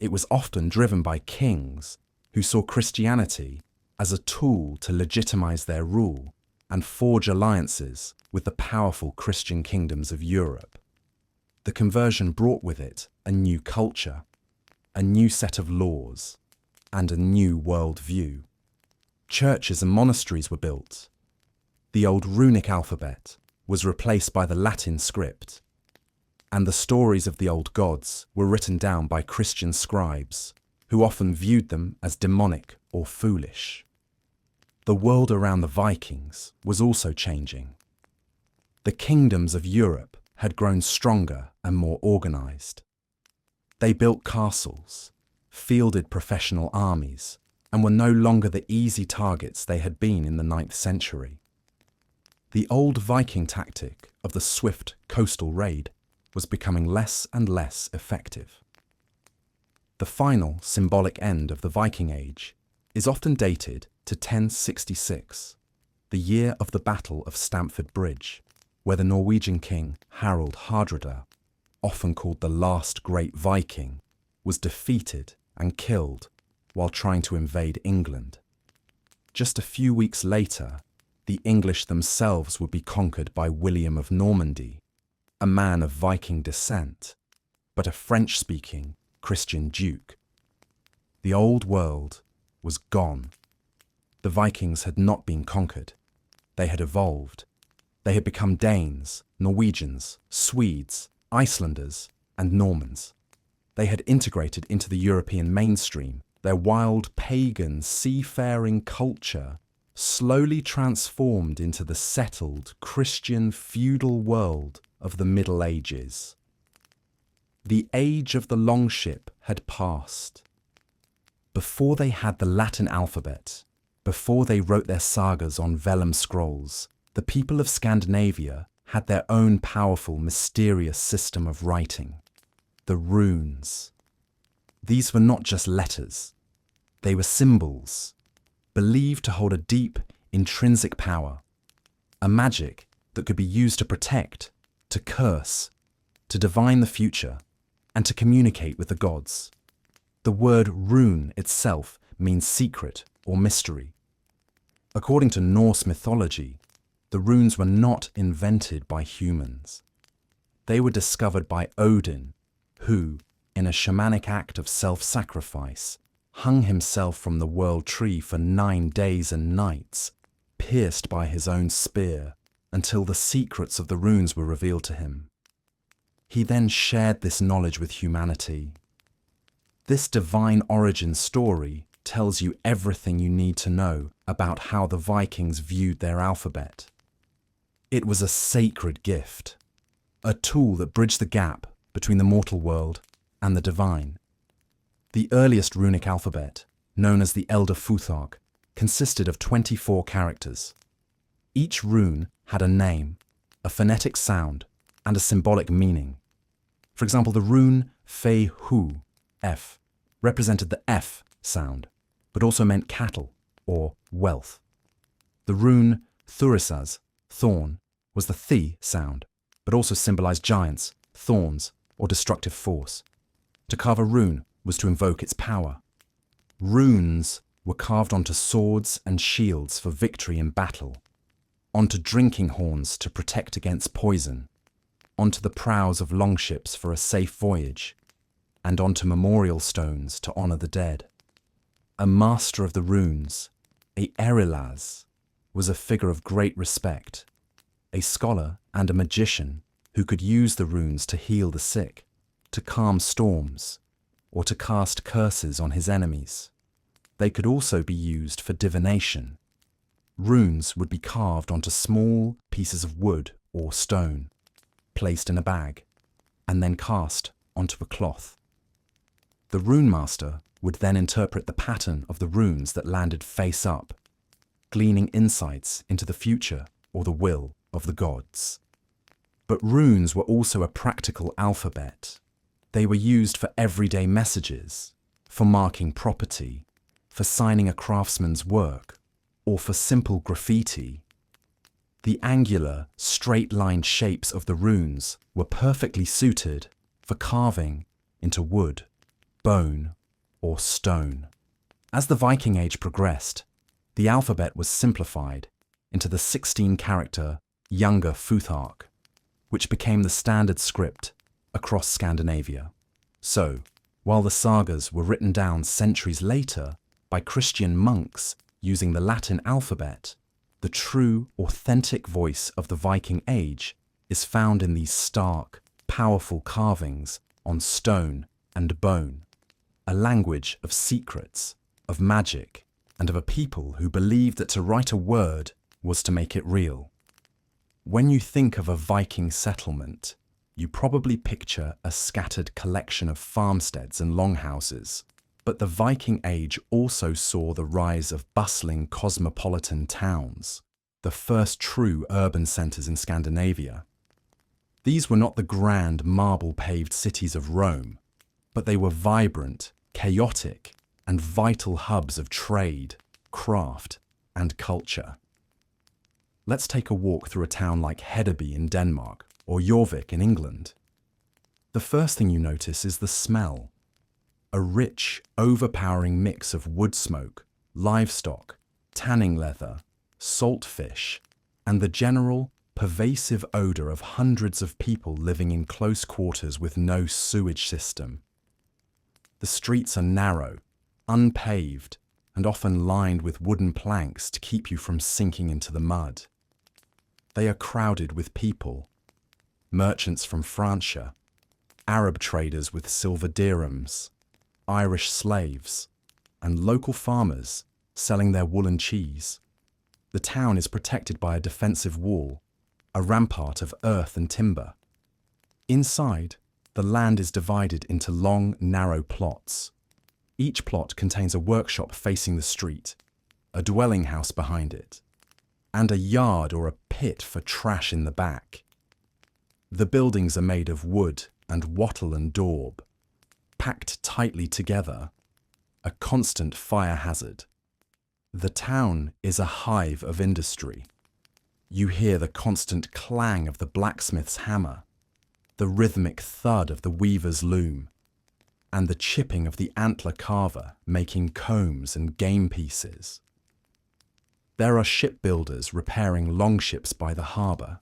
It was often driven by kings who saw Christianity as a tool to legitimize their rule and forge alliances with the powerful Christian kingdoms of Europe. The conversion brought with it a new culture, a new set of laws, and a new worldview. Churches and monasteries were built. The old runic alphabet was replaced by the Latin script, and the stories of the old gods were written down by Christian scribes, who often viewed them as demonic or foolish. The world around the Vikings was also changing. The kingdoms of Europe had grown stronger and more organized. They built castles, fielded professional armies, and were no longer the easy targets they had been in the 9th century. The old Viking tactic of the swift coastal raid was becoming less and less effective. The final symbolic end of the Viking Age is often dated to 1066, the year of the Battle of Stamford Bridge, where the Norwegian king Harald Hardrada, often called the last great Viking, was defeated and killed while trying to invade England. Just a few weeks later, the English themselves would be conquered by William of Normandy, a man of Viking descent, but a French-speaking Christian duke. The old world was gone. The Vikings had not been conquered. They had evolved. They had become Danes, Norwegians, Swedes, Icelanders, and Normans. They had integrated into the European mainstream. Their wild pagan seafaring culture slowly transformed into the settled Christian feudal world of the Middle Ages. The age of the longship had passed. Before they had the Latin alphabet, before they wrote their sagas on vellum scrolls, the people of Scandinavia had their own powerful, mysterious system of writing, the runes. These were not just letters. They were symbols, believed to hold a deep, intrinsic power, a magic that could be used to protect, to curse, to divine the future, and to communicate with the gods. The word rune itself means secret or mystery. According to Norse mythology, the runes were not invented by humans. They were discovered by Odin, who, in a shamanic act of self-sacrifice, hung himself from the world tree for 9 days and nights, pierced by his own spear, until the secrets of the runes were revealed to him. He then shared this knowledge with humanity. This divine origin story tells you everything you need to know about how the Vikings viewed their alphabet. It was a sacred gift, a tool that bridged the gap between the mortal world and the divine. The earliest runic alphabet, known as the Elder Futhorc, consisted of 24 characters. Each rune had a name, a phonetic sound, and a symbolic meaning. For example, the rune Fe-Hu, F, represented the F sound, but also meant cattle or wealth. The rune Thurisaz, thorn, was the Thi sound, but also symbolized giants, thorns, or destructive force. To carve a rune was to invoke its power. Runes were carved onto swords and shields for victory in battle, onto drinking horns to protect against poison, onto the prows of longships for a safe voyage, and onto memorial stones to honor the dead. A master of the runes, a Erilaz, was a figure of great respect, a scholar and a magician who could use the runes to heal the sick, to calm storms, or to cast curses on his enemies. They could also be used for divination. Runes would be carved onto small pieces of wood or stone, placed in a bag, and then cast onto a cloth. The rune master would then interpret the pattern of the runes that landed face up, gleaning insights into the future or the will of the gods. But runes were also a practical alphabet. They were used for everyday messages, for marking property, for signing a craftsman's work, or for simple graffiti. The angular, straight-lined shapes of the runes were perfectly suited for carving into wood, bone, or stone. As the Viking Age progressed, the alphabet was simplified into the 16-character Younger Futhark, which became the standard script across Scandinavia. So, while the sagas were written down centuries later by Christian monks using the Latin alphabet, the true, authentic voice of the Viking Age is found in these stark, powerful carvings on stone and bone, a language of secrets, of magic, and of a people who believed that to write a word was to make it real. When you think of a Viking settlement, you probably picture a scattered collection of farmsteads and longhouses. But the Viking Age also saw the rise of bustling cosmopolitan towns, the first true urban centres in Scandinavia. These were not the grand marble-paved cities of Rome, but they were vibrant, chaotic, and vital hubs of trade, craft, and culture. Let's take a walk through a town like Hedeby in Denmark or Jorvik in England. The first thing you notice is the smell. A rich, overpowering mix of wood smoke, livestock, tanning leather, salt fish, and the general, pervasive odour of hundreds of people living in close quarters with no sewage system. The streets are narrow, unpaved, and often lined with wooden planks to keep you from sinking into the mud. They are crowded with people, merchants from Francia, Arab traders with silver dirhams, Irish slaves, and local farmers selling their wool and cheese. The town is protected by a defensive wall, a rampart of earth and timber. Inside, the land is divided into long, narrow plots. Each plot contains a workshop facing the street, a dwelling house behind it, and a yard or a pit for trash in the back. The buildings are made of wood and wattle and daub, packed tightly together, a constant fire hazard. The town is a hive of industry. You hear the constant clang of the blacksmith's hammer, the rhythmic thud of the weaver's loom, and the chipping of the antler carver making combs and game pieces. There are shipbuilders repairing longships by the harbour,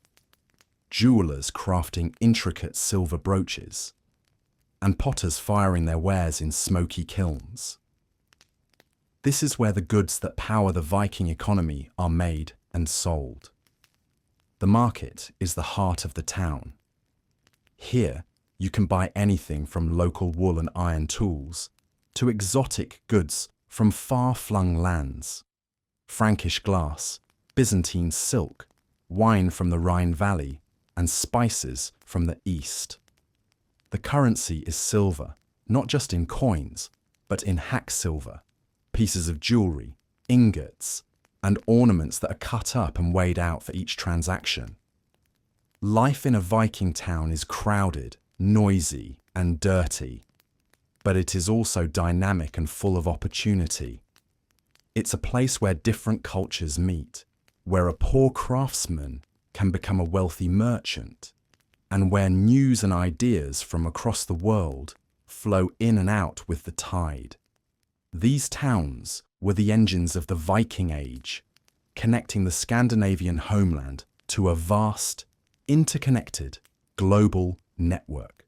jewellers crafting intricate silver brooches, and potters firing their wares in smoky kilns. This is where the goods that power the Viking economy are made and sold. The market is the heart of the town. Here, you can buy anything from local wool and iron tools to exotic goods from far-flung lands. Frankish glass, Byzantine silk, wine from the Rhine Valley, and spices from the east. The currency is silver, not just in coins, but in hack silver, pieces of jewellery, ingots, and ornaments that are cut up and weighed out for each transaction. Life in a Viking town is crowded, noisy, and dirty, but it is also dynamic and full of opportunity. It's a place where different cultures meet, where a poor craftsman can become a wealthy merchant, and where news and ideas from across the world flow in and out with the tide. These towns were the engines of the Viking Age, connecting the Scandinavian homeland to a vast, interconnected, global network.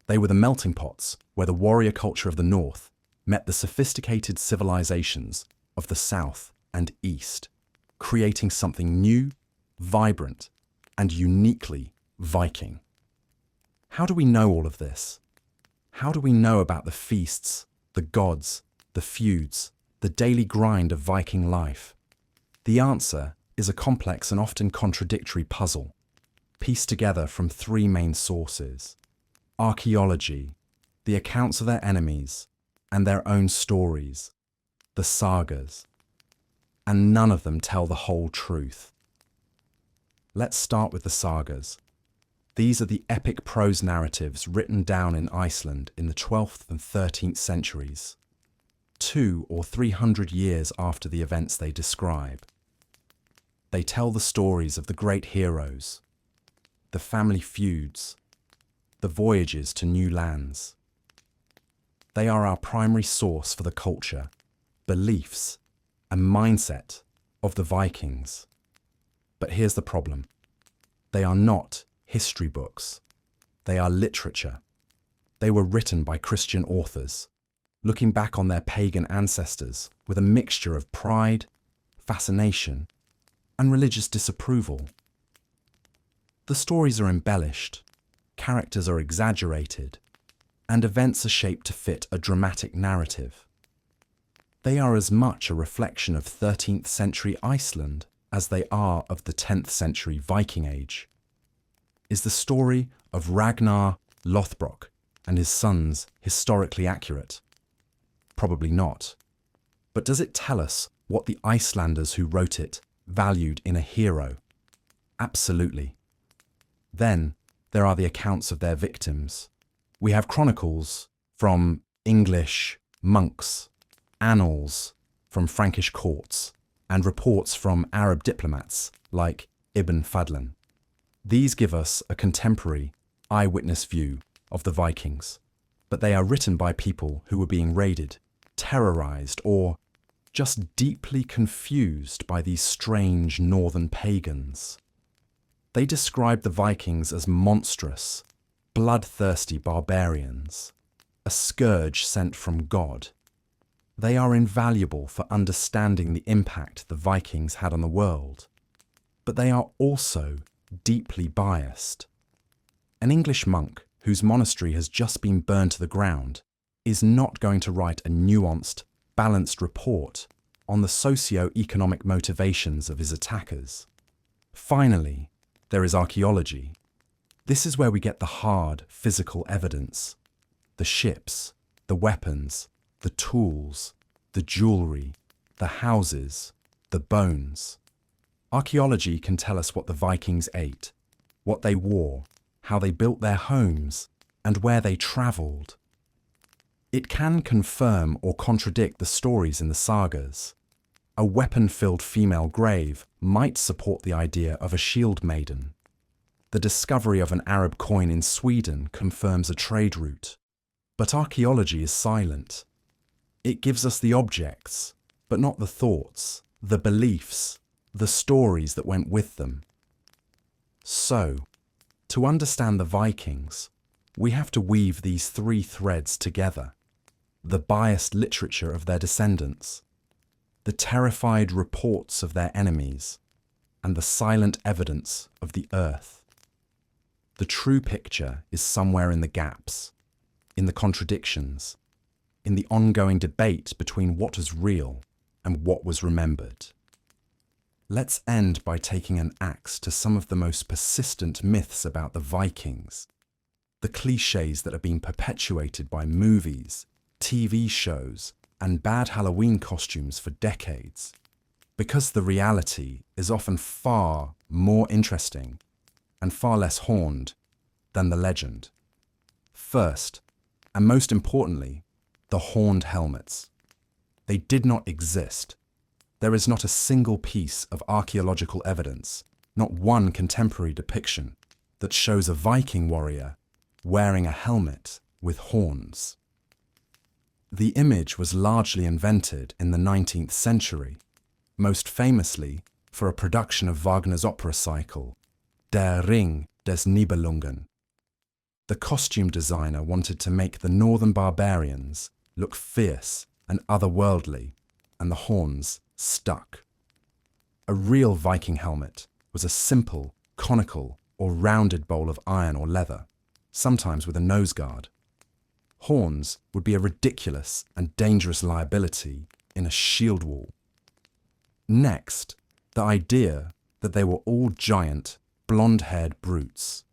They were the melting pots where the warrior culture of the North met the sophisticated civilizations of the South and East, creating something new, vibrant, and uniquely Viking. How do we know all of this? How do we know about the feasts, the gods, the feuds, the daily grind of Viking life? The answer is a complex and often contradictory puzzle, pieced together from three main sources: archaeology, the accounts of their enemies, and their own stories, the sagas. And none of them tell the whole truth. Let's start with the sagas. These are the epic prose narratives written down in Iceland in the 12th and 13th centuries, 200 or 300 years after the events they describe. They tell the stories of the great heroes, the family feuds, the voyages to new lands. They are our primary source for the culture, beliefs, and mindset of the Vikings. But here's the problem. They are not history books. They are literature. They were written by Christian authors, looking back on their pagan ancestors with a mixture of pride, fascination, and religious disapproval. The stories are embellished, characters are exaggerated, and events are shaped to fit a dramatic narrative. They are as much a reflection of 13th century Iceland as they are of the 10th century Viking Age. Is the story of Ragnar Lothbrok and his sons historically accurate? Probably not. But does it tell us what the Icelanders who wrote it valued in a hero? Absolutely. Then there are the accounts of their victims. We have chronicles from English monks, annals from Frankish courts, and reports from Arab diplomats like Ibn Fadlan. These give us a contemporary, eyewitness view of the Vikings, but they are written by people who were being raided, terrorized, or just deeply confused by these strange northern pagans. They describe the Vikings as monstrous, bloodthirsty barbarians, a scourge sent from God. They are invaluable for understanding the impact the Vikings had on the world, but they are also deeply biased. An English monk whose monastery has just been burned to the ground is not going to write a nuanced, balanced report on the socio-economic motivations of his attackers. Finally, there is archaeology. This is where we get the hard, physical evidence. The ships, the weapons, the tools, the jewellery, the houses, the bones. Archaeology can tell us what the Vikings ate, what they wore, how they built their homes, and where they travelled. It can confirm or contradict the stories in the sagas. A weapon-filled female grave might support the idea of a shield maiden. The discovery of an Arab coin in Sweden confirms a trade route. But archaeology is silent. It gives us the objects, but not the thoughts, the beliefs, the stories that went with them. So, to understand the Vikings, we have to weave these three threads together: the biased literature of their descendants, the terrified reports of their enemies, and the silent evidence of the earth. The true picture is somewhere in the gaps, in the contradictions, in the ongoing debate between what was real and what was remembered. Let's end by taking an axe to some of the most persistent myths about the Vikings, the clichés that have been perpetuated by movies, TV shows, and bad Halloween costumes for decades, because the reality is often far more interesting and far less horned than the legend. First, and most importantly, the horned helmets. They did not exist. There is not a single piece of archaeological evidence, not one contemporary depiction, that shows a Viking warrior wearing a helmet with horns. The image was largely invented in the 19th century, most famously for a production of Wagner's opera cycle, Der Ring des Nibelungen. The costume designer wanted to make the northern barbarians look fierce and otherworldly, and the horns stuck. A real Viking helmet was a simple, conical, or rounded bowl of iron or leather, sometimes with a nose guard. Horns would be a ridiculous and dangerous liability in a shield wall. Next, the idea that they were all giant, blonde-haired brutes.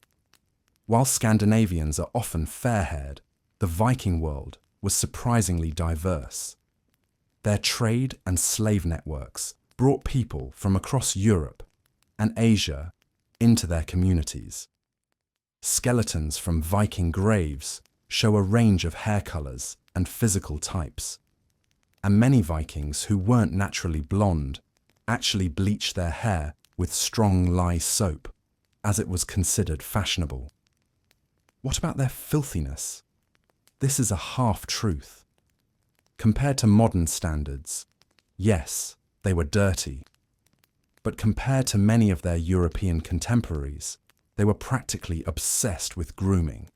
While Scandinavians are often fair-haired, the Viking world was surprisingly diverse. Their trade and slave networks brought people from across Europe and Asia into their communities. Skeletons from Viking graves show a range of hair colours and physical types, and many Vikings who weren't naturally blonde actually bleached their hair with strong lye soap, as it was considered fashionable. What about their filthiness? This is a half-truth. Compared to modern standards, yes, they were dirty. But compared to many of their European contemporaries, they were practically obsessed with grooming.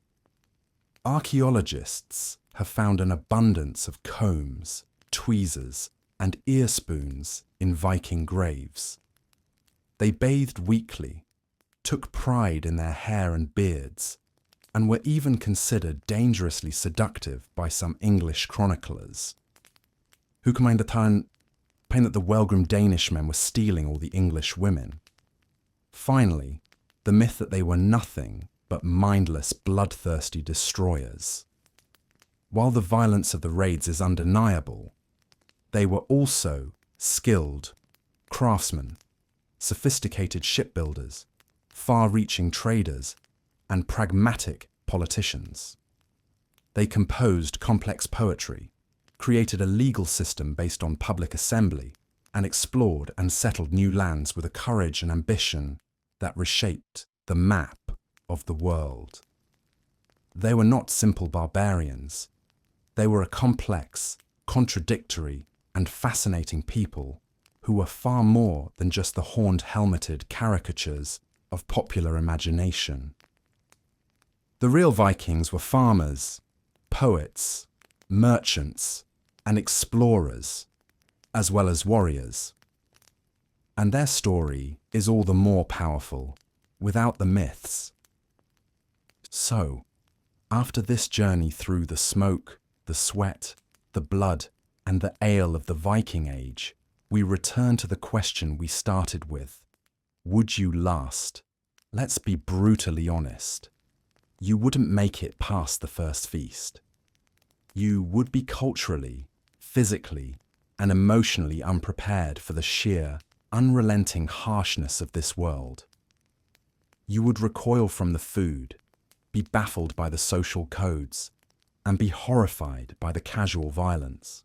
Archaeologists have found an abundance of combs, tweezers, and ear spoons in Viking graves. They bathed weekly, took pride in their hair and beards, and were even considered dangerously seductive by some English chroniclers. Who can mind the time that the well-groomed Danish men were stealing all the English women? Finally, the myth that they were nothing but mindless, bloodthirsty destroyers. While the violence of the raids is undeniable, they were also skilled craftsmen, sophisticated shipbuilders, far-reaching traders, and pragmatic politicians. They composed complex poetry, created a legal system based on public assembly, and explored and settled new lands with a courage and ambition that reshaped the map of the world. They were not simple barbarians. They were a complex, contradictory, and fascinating people who were far more than just the horned-helmeted caricatures of popular imagination. The real Vikings were farmers, poets, merchants, and explorers, as well as warriors. And their story is all the more powerful without the myths. So, after this journey through the smoke, the sweat, the blood, and the ale of the Viking Age, we return to the question we started with. Would you last? Let's be brutally honest. You wouldn't make it past the first feast. You would be culturally, physically, and emotionally unprepared for the sheer, unrelenting harshness of this world. You would recoil from the food, be baffled by the social codes, and be horrified by the casual violence.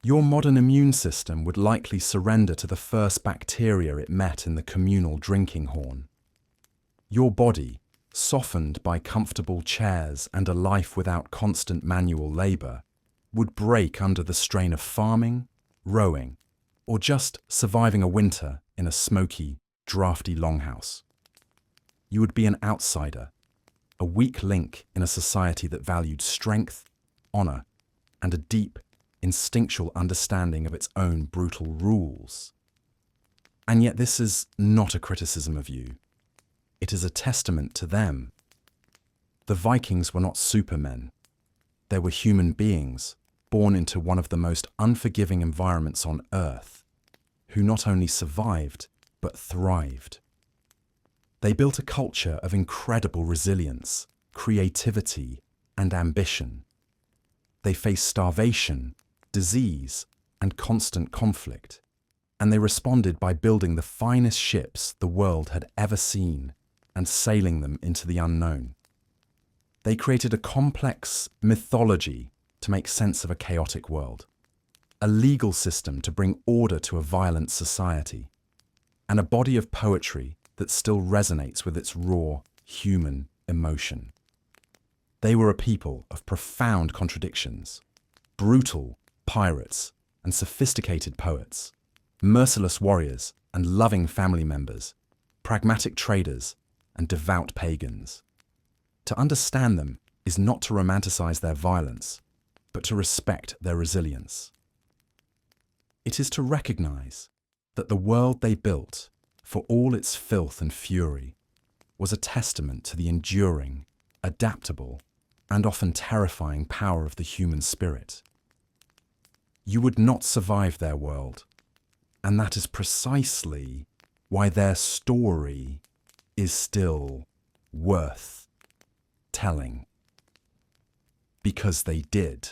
Your modern immune system would likely surrender to the first bacteria it met in the communal drinking horn. Your body, softened by comfortable chairs and a life without constant manual labor, would break under the strain of farming, rowing, or just surviving a winter in a smoky, drafty longhouse. You would be an outsider, a weak link in a society that valued strength, honor, and a deep, instinctual understanding of its own brutal rules. And yet this is not a criticism of you. It is a testament to them. The Vikings were not supermen. They were human beings born into one of the most unforgiving environments on Earth, who not only survived, but thrived. They built a culture of incredible resilience, creativity, and ambition. They faced starvation, disease, and constant conflict, and they responded by building the finest ships the world had ever seen and sailing them into the unknown. They created a complex mythology to make sense of a chaotic world, a legal system to bring order to a violent society, and a body of poetry that still resonates with its raw, human emotion. They were a people of profound contradictions, brutal pirates and sophisticated poets, merciless warriors and loving family members, pragmatic traders and devout pagans. To understand them is not to romanticize their violence, but to respect their resilience. It is to recognize that the world they built, for all its filth and fury, was a testament to the enduring, adaptable, and often terrifying power of the human spirit. You would not survive their world, and that is precisely why their story is still worth telling. Because they did.